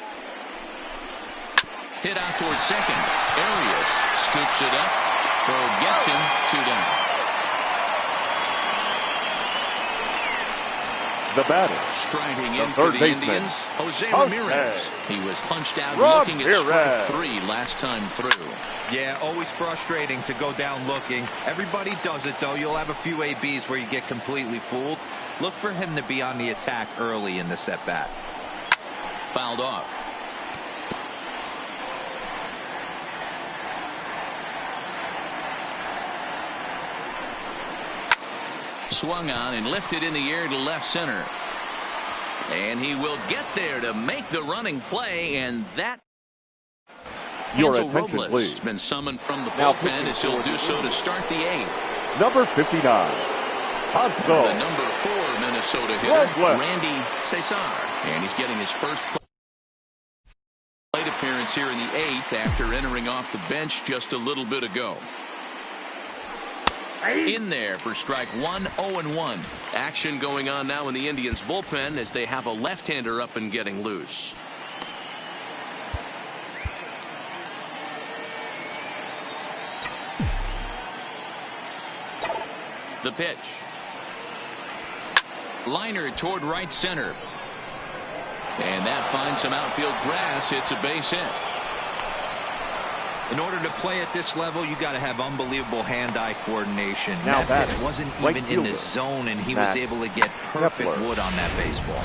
Hit out towards second. Arias scoops it up. Throw gets him 2 down. The batter, Striding the in for third the baseman, Indians, Jose Jose Ramirez. He was punched out looking at strike 3 last time through. Yeah, always frustrating to go down looking. Everybody does it, though. You'll have a few ABs where you get completely fooled. Look for him to be on the attack early in the at-bat. Fouled off. Swung on and lifted in the air to left center. And he will get there to make the running play, and that Your Hansel attention, Robles please. has been summoned from the Now bullpen as he'll do so to start the 8th. Number 59, Hansel. The number 4 Minnesota hitter, Robles. Randy Cesar. And he's getting his first plate appearance here in the 8th after entering off the bench just a little bit ago. In there for strike 1, 0-1. Action going on now in the Indians bullpen as they have a left-hander up and getting loose. The pitch. Liner toward right center. And that finds some outfield grass. It's a base hit. In order to play at this level, you got to have unbelievable hand-eye coordination. Now that pitch wasn't right even in the fielder, zone, and he Matt was able to get perfect Kepler. wood on that baseball.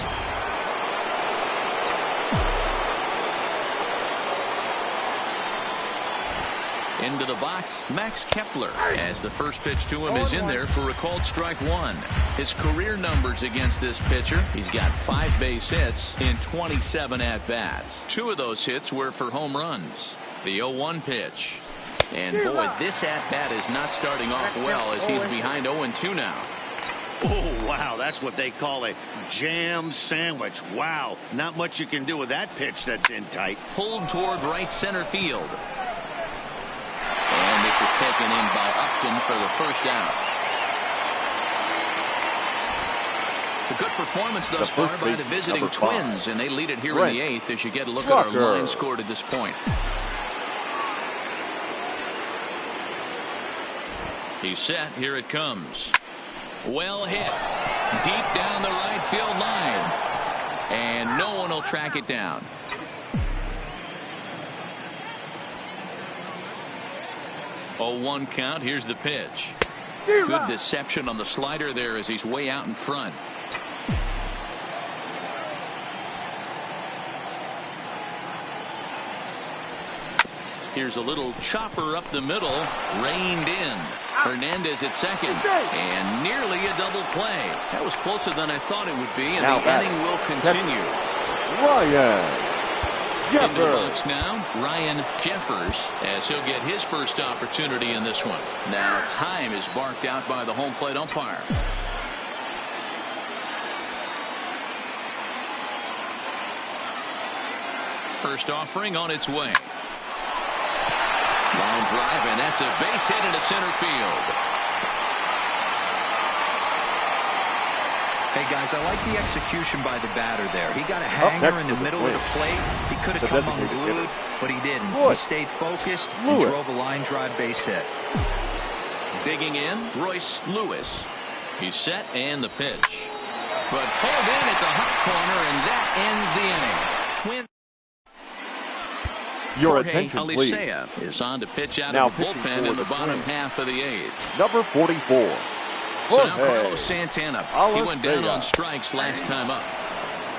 Into the box, Max Kepler, as the first pitch to him is in there for a called strike 1. His career numbers against this pitcher, he's got 5 base hits in 27 at-bats. 2 of those hits were for home runs. The 0-1 pitch. And boy, this at-bat is not starting off well as he's behind 0-2 now. Oh, wow, that's what they call a jam sandwich. Wow, not much you can do with that pitch that's in tight. Pulled toward right center field. And this is taken in by Upton for the first out. A good performance thus far by the visiting Twins, and they lead it here in the 8th as you get a look at our line scored at this point. He's set. Here it comes. Well hit. Deep down the right field line. And no one will track it down. Oh, 1 count. Here's the pitch. Good deception on the slider there as he's way out in front. Here's a little chopper up the middle. Reined in. Hernandez at second. And nearly a double play. That was closer than I thought it would be, and the inning will continue. Ryan Into the Jeffers. box now, Ryan Jeffers, as he'll get his first opportunity in this one. Now time is barked out by the home plate umpire. First offering on its way. Line drive, and that's a base hit into center field. Hey, guys, I like the execution by the batter there. He got a hanger in the middle of the plate. He could have come unglued, but he didn't. He stayed focused and drove a line drive base hit. Digging in, Royce Lewis. He's set, and the pitch. But pulled in at the hot corner, and that ends the inning. Your Jorge attention, please. Alicea is on to pitch out Now of the bullpen in the bottom half of the 8th. Number 44. So now Carlos Santana. He Alicea. went down on strikes last time up.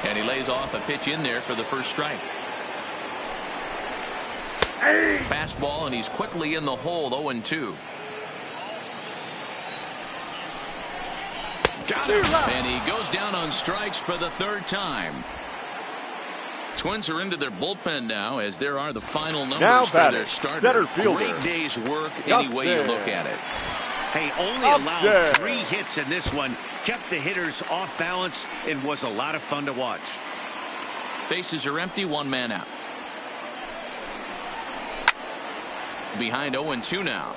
And he lays off a pitch in there for the first strike. Fastball, and he's quickly in the hole, 0-2. Got him. And he goes down on strikes for the 3rd time. Twins are into their bullpen now, as there are the final numbers for their starter. Center fielder. Great day's work any way you look at it. Hey, only allowed 3 hits in this one, kept the hitters off balance, and was a lot of fun to watch. Bases are empty, 1 man out. Behind 0-2 now.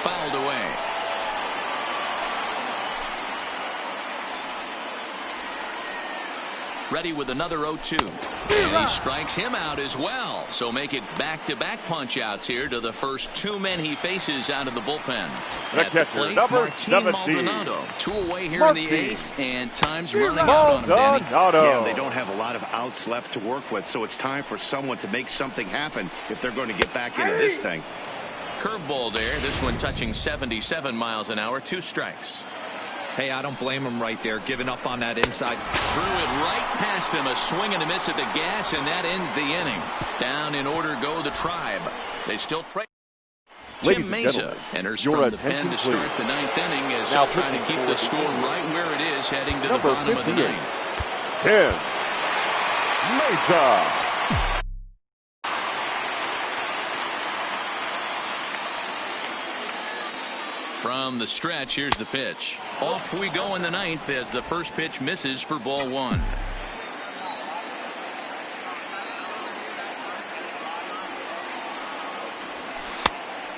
Fouled away. ready with another 0-2. And he strikes him out as well. So make it back-to-back punch-outs here to the first 2 men he faces out of the bullpen. At the plate, Martin Maldonado. 2 away here in the 8th, and time's running out on him, Danny. Yeah, they don't have a lot of outs left to work with, so it's time for someone to make something happen if they're going to get back into this thing. Curveball there. This one touching 77 miles an hour. 2 strikes. Hey, I don't blame him right there, giving up on that inside. Threw it right past him, a swing and a miss at the gas, and that ends the inning. Down in order go the Tribe. They still trade. Jim Mesa enters from the pen to start the 9th inning as they'll try to keep the score right where it is heading to the bottom of the 9th. 10. Mesa. From the stretch, here's the pitch. Off we go in the 9th as the first pitch misses for ball 1.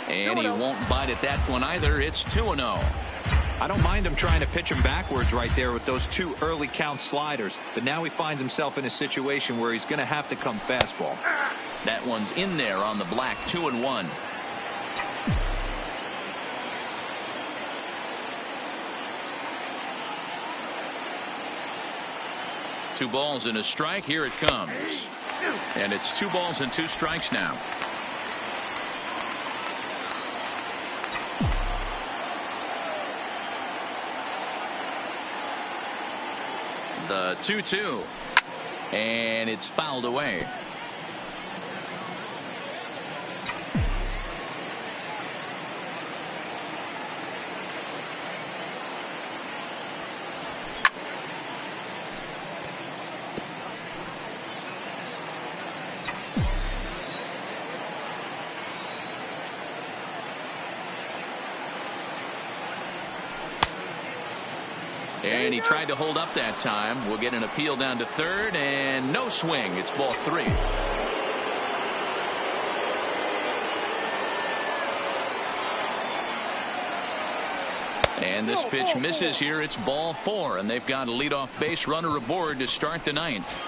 And he won't bite at that one either. It's 2-0. I don't mind him trying to pitch him backwards right there with those 2 early count sliders. But now he finds himself in a situation where he's going to have to come fastball. That one's in there on the black. 2-1. Two balls and a strike. Here it comes. And it's 2 balls and 2 strikes now. The 2-2. And it's fouled away. And he tried to hold up that time. We'll get an appeal down to 3rd, and no swing. It's ball 3. And this pitch misses here. It's ball 4, and they've got a leadoff base runner aboard to start the 9th.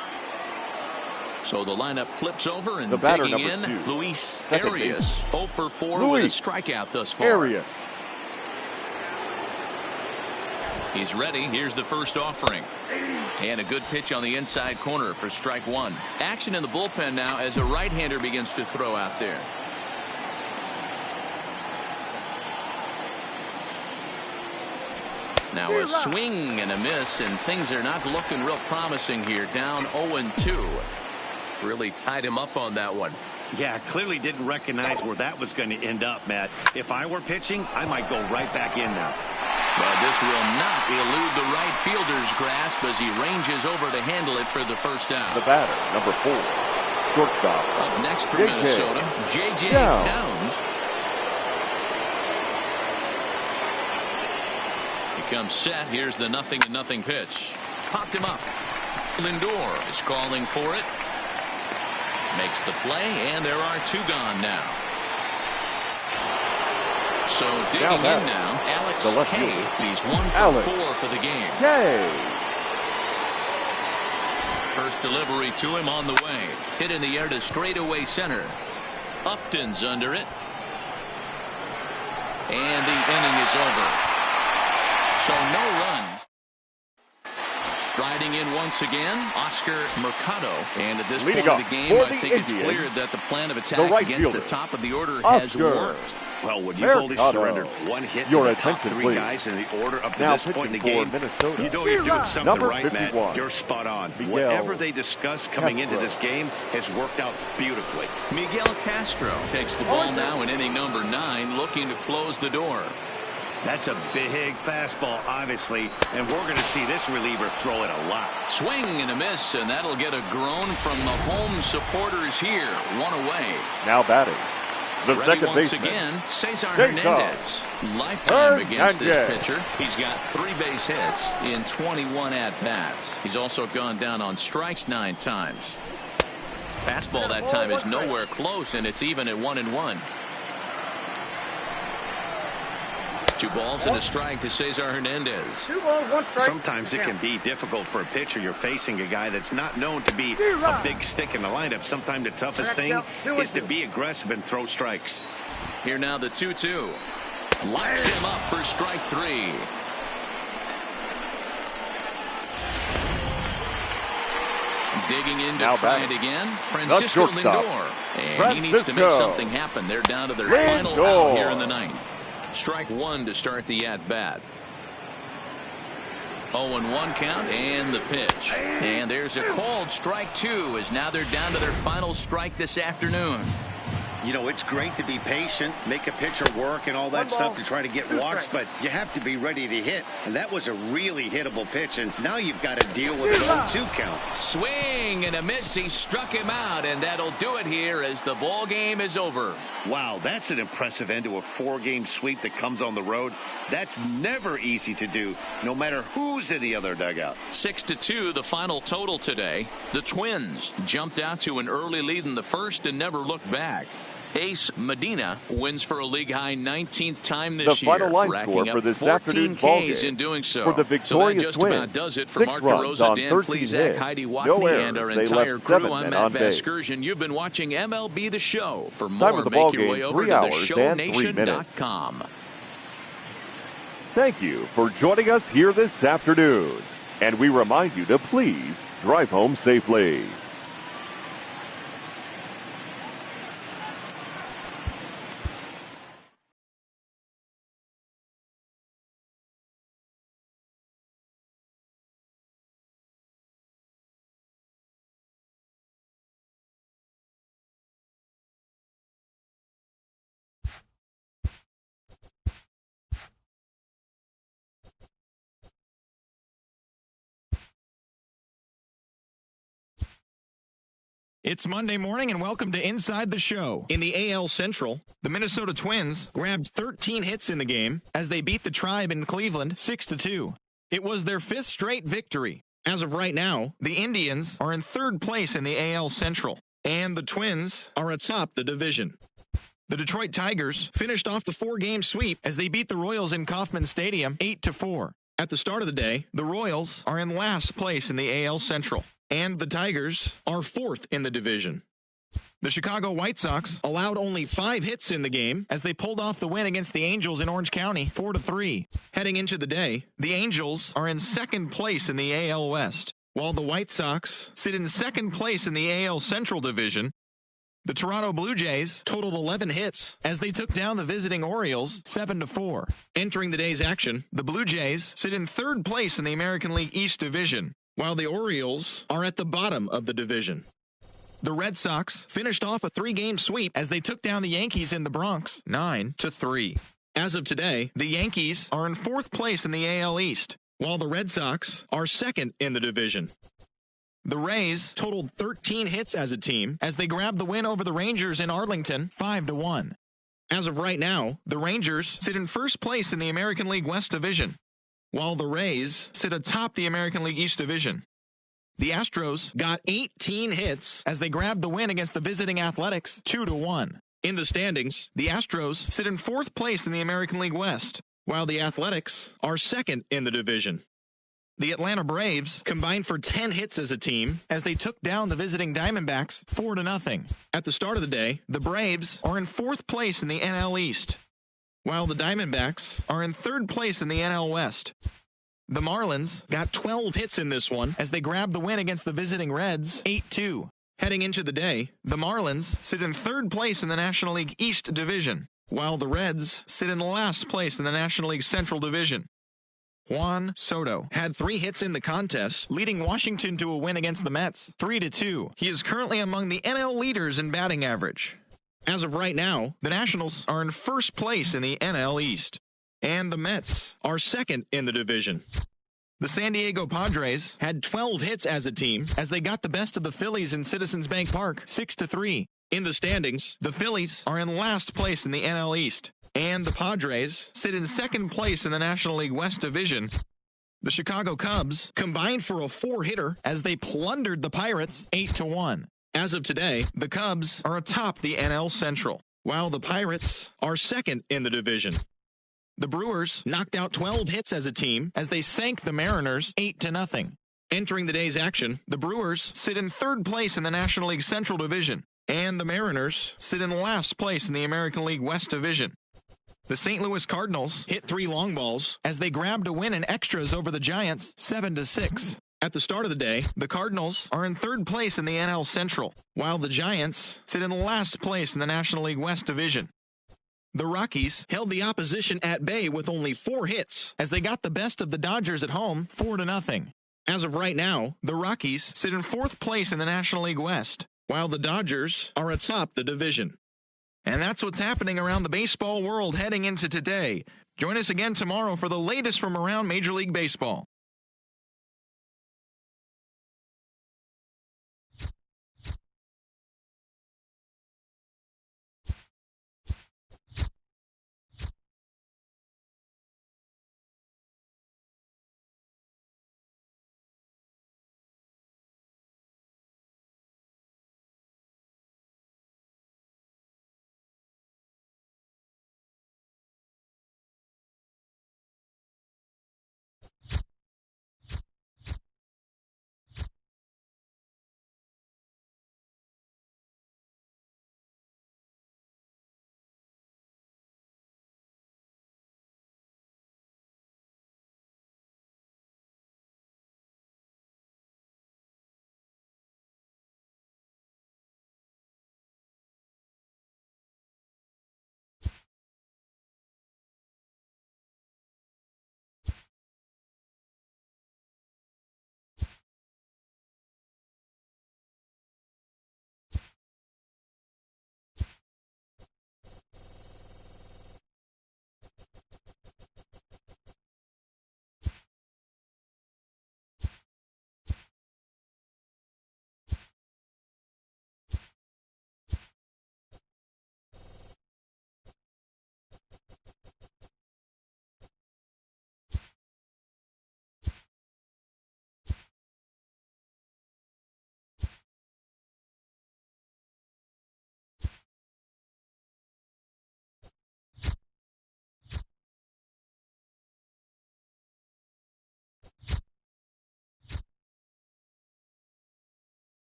So the lineup flips over, and digging in, 2. Luis Arias. 0 for 4 with a strikeout thus far. Arias. He's ready. Here's the first offering. And a good pitch on the inside corner for strike 1. Action in the bullpen now as a right-hander begins to throw out there. Now a swing and a miss, and things are not looking real promising here. Down 0-2. Really tied him up on that one. Yeah, clearly didn't recognize where that was going to end up, Matt. If I were pitching, I might go right back in now. But this will not elude the right fielder's grasp as he ranges over to handle it for the first out. The batter, number 4, shortstop. Up next for Minnesota, J.J. Downs. He comes set. Here's the 0-0 pitch. Popped him up. Lindor is calling for it. Makes the play, and there are 2 gone now. So digging in now, Alex Kay. He's 1 for 4 for the game. First delivery to him on the way. Hit in the air to straightaway center. Upton's under it. And the inning is over. So no runs. Riding in once again, Oscar Mercado. And at this point of the game, I think it's clear that the plan of attack against the top of the order has worked. Well, when you've only surrendered 1 hit to the top 3 guys in the order up to this point in the game, you know you're doing something right, Matt. You're spot on. Whatever they discussed coming into this game has worked out beautifully. Miguel Castro takes the ball now in inning number 9, looking to close the door. That's a big fastball, obviously, and we're going to see this reliever throw it a lot. Swing and a miss, and that'll get a groan from the home supporters here. 1 away. Now batting, the ready second once baseman, again, Cesar Hernandez. Lifetime against this pitcher. He's got 3 base hits in 21 at-bats. He's also gone down on strikes 9 times. Fastball that time is nowhere close, and it's even at 1-1. 2 balls and a strike to Cesar Hernandez. 2 balls, 1 strike. Sometimes it can be difficult for a pitcher. You're facing a guy that's not known to be a big stick in the lineup. Sometimes the toughest thing is to be aggressive and throw strikes. Here now the 2-2. Locks him up for strike 3. Digging in to try it again. Francisco Lindor. And he needs to make something happen. They're down to their final out here in the 9th. Strike 1 to start the at-bat. 0-1 count and the pitch. And there's a called strike 2 as now they're down to their final strike this afternoon. You know, it's great to be patient, make a pitcher work and all that stuff to try to get walks, but you have to be ready to hit. And that was a really hittable pitch, and now you've got to deal with an 0-2 count. Swing and a miss. He struck him out, and that'll do it here as the ball game is over. Wow, that's an impressive end to a 4-game sweep that comes on the road. That's never easy to do, no matter who's in the other dugout. 6-2, the final total today. The Twins jumped out to an early lead in the first and never looked back. Ace Medina wins for a league-high 19th time this year, final line racking score up for this 14 Ks in doing so. For the victorious so that just Twins, about does it for 6 Mark runs DeRosa, on Dan 13 Plesac, hits, Heidi no Watney, errors. and our They entire left crew. 7 I'm men Matt on base. Vasgersian. You've been watching MLB The Show. For Time more, of the make ball your game, way over 3 to hours and 3 theShowNation.com. Thank you for joining us here this afternoon. And we remind you to please drive home safely. It's Monday morning and welcome to Inside the Show. In the AL Central, the Minnesota Twins grabbed 13 hits in the game as they beat the Tribe in Cleveland 6-2. It was their 5th straight victory. As of right now, the Indians are in 3rd place in the AL Central, and the Twins are atop the division. The Detroit Tigers finished off the 4-game sweep as they beat the Royals in Kauffman Stadium 8-4. At the start of the day, the Royals are in last place in the AL Central, and the Tigers are 4th in the division. The Chicago White Sox allowed only 5 hits in the game as they pulled off the win against the Angels in Orange County 4-3. Heading into the day, the Angels are in 2nd place in the AL West, while the White Sox sit in 2nd place in the AL Central Division. The Toronto Blue Jays totaled 11 hits as they took down the visiting Orioles 7-4. Entering the day's action, the Blue Jays sit in 3rd place in the American League East Division, while the Orioles are at the bottom of the division. The Red Sox finished off a 3-game sweep as they took down the Yankees in the Bronx 9-3. As of today, the Yankees are in 4th place in the AL East, while the Red Sox are 2nd in the division. The Rays totaled 13 hits as a team as they grabbed the win over the Rangers in Arlington 5-1. As of right now, the Rangers sit in 1st place in the American League West Division, while the Rays sit atop the American League East Division. The Astros got 18 hits as they grabbed the win against the visiting Athletics 2-1. In the standings, the Astros sit in 4th place in the American League West, while the Athletics are 2nd in the division. The Atlanta Braves combined for 10 hits as a team as they took down the visiting Diamondbacks 4-0. At the start of the day, the Braves are in 4th place in the NL East, while the Diamondbacks are in 3rd place in the NL West. The Marlins got 12 hits in this one as they grabbed the win against the visiting Reds 8-2. Heading into the day, the Marlins sit in 3rd place in the National League East Division, while the Reds sit in last place in the National League Central Division. Juan Soto had 3 hits in the contest, leading Washington to a win against the Mets 3-2. He is currently among the NL leaders in batting average. As of right now, the Nationals are in 1st place in the NL East, and the Mets are 2nd in the division. The San Diego Padres had 12 hits as a team as they got the best of the Phillies in Citizens Bank Park 6-3. In the standings, the Phillies are in last place in the NL East, and the Padres sit in 2nd place in the National League West Division. The Chicago Cubs combined for a 4-hitter as they plundered the Pirates 8-1. As of today, the Cubs are atop the NL Central, while the Pirates are 2nd in the division. The Brewers knocked out 12 hits as a team as they sank the Mariners 8-0. Entering the day's action, the Brewers sit in third place in the National League Central Division, and the Mariners sit in last place in the American League West Division. The St. Louis Cardinals hit 3 long balls as they grabbed a win in extras over the Giants 7-6. At the start of the day, the Cardinals are in third place in the NL Central, while the Giants sit in last place in the National League West Division. The Rockies held the opposition at bay with only 4 hits as they got the best of the Dodgers at home 4-0. As of right now, the Rockies sit in 4th place in the National League West, while the Dodgers are atop the division. And that's what's happening around the baseball world heading into today. Join us again tomorrow for the latest from around Major League Baseball.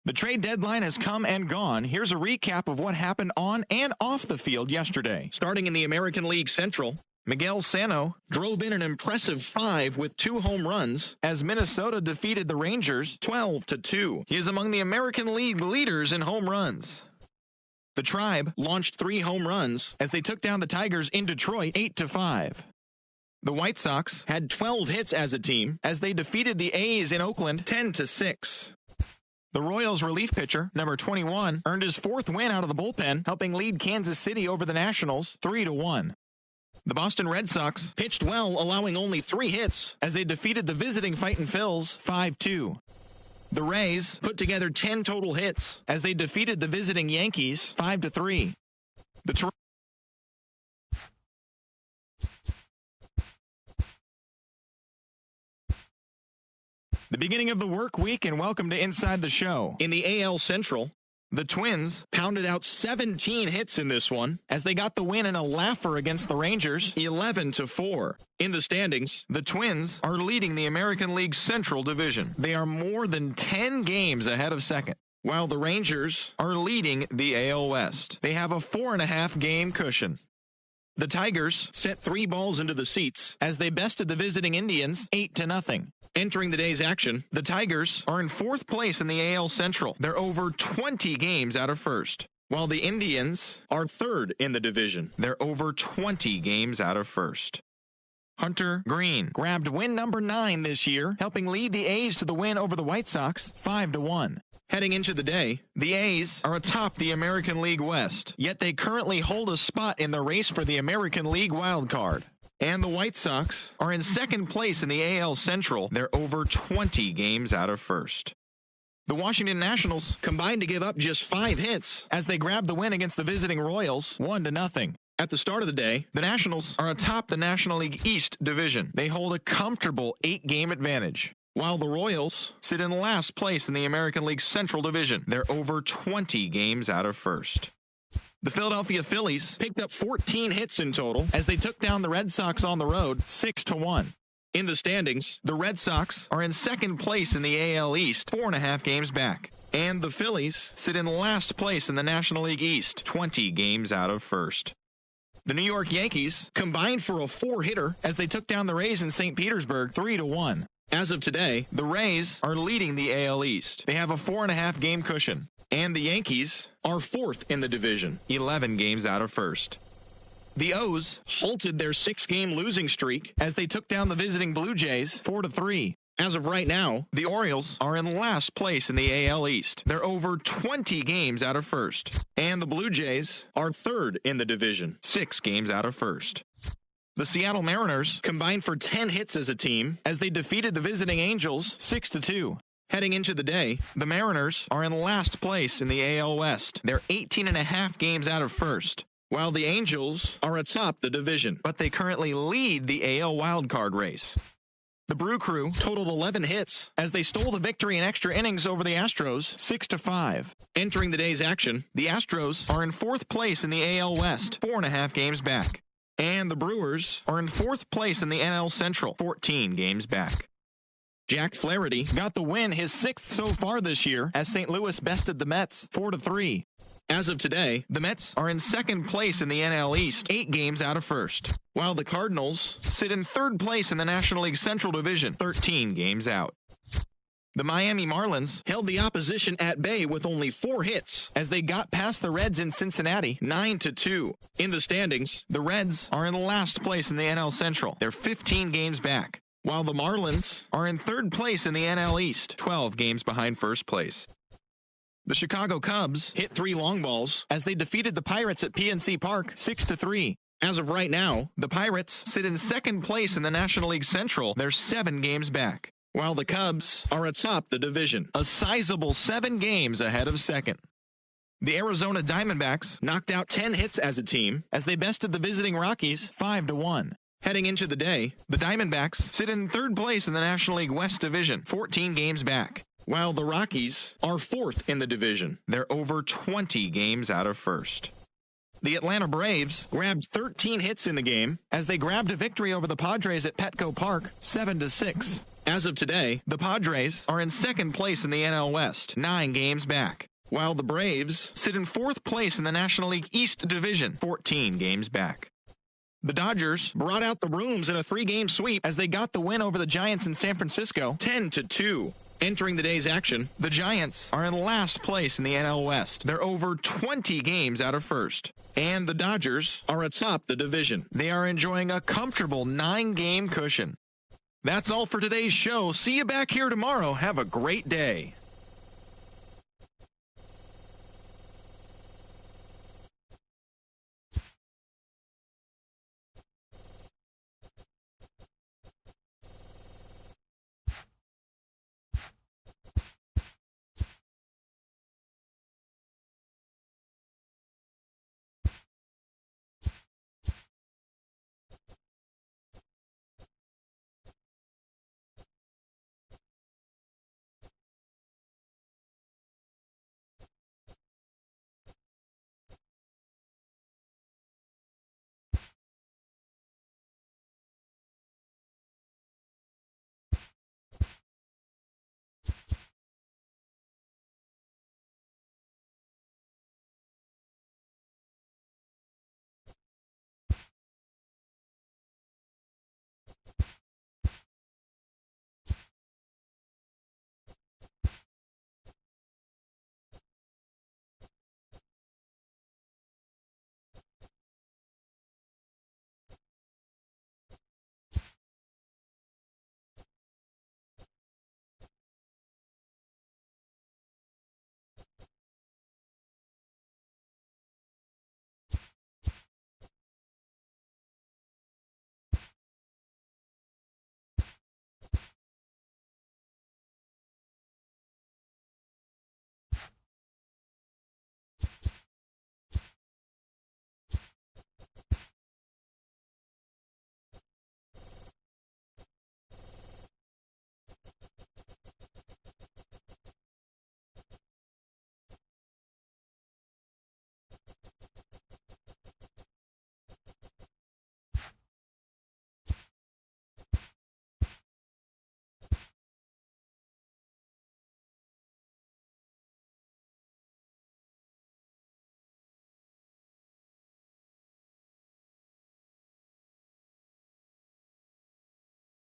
The trade deadline has come and gone. Here's a recap of what happened on and off the field yesterday. Starting in the American League Central, Miguel Sano drove in an impressive 5 with 2 home runs as Minnesota defeated the Rangers 12-2. He is among the American League leaders in home runs. The Tribe launched 3 home runs as they took down the Tigers in Detroit 8-5. The White Sox had 12 hits as a team as they defeated the A's in Oakland 10-6. The Royals relief pitcher, number 21, earned his 4th win out of the bullpen, helping lead Kansas City over the Nationals 3-1. The Boston Red Sox pitched well, allowing only 3 hits as they defeated the visiting Fightin' Phils 5-2. The Rays put together 10 total hits as they defeated the visiting Yankees 5-3. The beginning of the work week, and welcome to Inside the Show. In the AL Central, the Twins pounded out 17 hits in this one as they got the win in a laugher against the Rangers 11-4. In the standings, the Twins are leading the American League Central Division. They are more than 10 games ahead of second, while the Rangers are leading the AL West. They have a 4.5 game cushion. The Tigers set 3 balls into the seats as they bested the visiting Indians 8-0. Entering the day's action, the Tigers are in 4th place in the AL Central. They're over 20 games out of first, while the Indians are 3rd in the division. They're over 20 games out of first. Hunter Green grabbed win number 9 this year, helping lead the A's to the win over the White Sox 5-1. Heading into the day, the A's are atop the American League West, yet they currently hold a spot in the race for the American League wild card. And the White Sox are in 2nd place in the AL Central. They're over 20 games out of first. The Washington Nationals combined to give up just 5 hits as they grabbed the win against the visiting Royals 1-0. At the start of the day, the Nationals are atop the National League East division. They hold a comfortable 8-game advantage, while the Royals sit in last place in the American League Central Division. They're over 20 games out of first. The Philadelphia Phillies picked up 14 hits in total as they took down the Red Sox on the road 6-1. In the standings, the Red Sox are in 2nd place in the AL East, 4.5 games back. And the Phillies sit in last place in the National League East, 20 games out of first. The New York Yankees combined for a 4-hitter as they took down the Rays in St. Petersburg 3-1. As of today, the Rays are leading the AL East. They have a 4.5 game cushion. And the Yankees are 4th in the division, 11 games out of first. The O's halted their 6-game losing streak as they took down the visiting Blue Jays 4-3. As of right now, the Orioles are in last place in the AL East. They're over 20 games out of first. And the Blue Jays are 3rd in the division, 6 games out of first. The Seattle Mariners combined for 10 hits as a team as they defeated the visiting Angels 6-2. Heading into the day, the Mariners are in last place in the AL West. They're 18.5 games out of first, while the Angels are atop the division, but they currently lead the AL wildcard race. The Brew Crew totaled 11 hits as they stole the victory in extra innings over the Astros 6-5. Entering the day's action, the Astros are in 4th place in the AL West, 4.5 games back. And the Brewers are in 4th place in the NL Central, 14 games back. Jack Flaherty got the win, his 6th so far this year, as St. Louis bested the Mets 4-3. As of today, the Mets are in 2nd place in the NL East, 8 games out of first, while the Cardinals sit in 3rd place in the National League Central Division, 13 games out. The Miami Marlins held the opposition at bay with only 4 hits as they got past the Reds in Cincinnati 9-2. In the standings, the Reds are in last place in the NL Central. They're 15 games back, while the Marlins are in 3rd place in the NL East, 12 games behind first place. The Chicago Cubs hit 3 long balls as they defeated the Pirates at PNC Park 6-3. As of right now, the Pirates sit in 2nd place in the National League Central. They're 7 games back, while the Cubs are atop the division, a sizable 7 games ahead of second. The Arizona Diamondbacks knocked out 10 hits as a team as they bested the visiting Rockies 5-1. Heading into the day, the Diamondbacks sit in 3rd place in the National League West Division, 14 games back, while the Rockies are 4th in the division. They're over 20 games out of first. The Atlanta Braves grabbed 13 hits in the game as they grabbed a victory over the Padres at Petco Park 7-6. As of today, the Padres are in 2nd place in the NL West, 9 games back, while the Braves sit in 4th place in the National League East Division, 14 games back. The Dodgers brought out the rooms in a 3-game sweep as they got the win over the Giants in San Francisco 10-2. Entering the day's action, the Giants are in last place in the NL West. They're over 20 games out of first. And the Dodgers are atop the division. They are enjoying a comfortable 9-game cushion. That's all for today's show. See you back here tomorrow. Have a great day.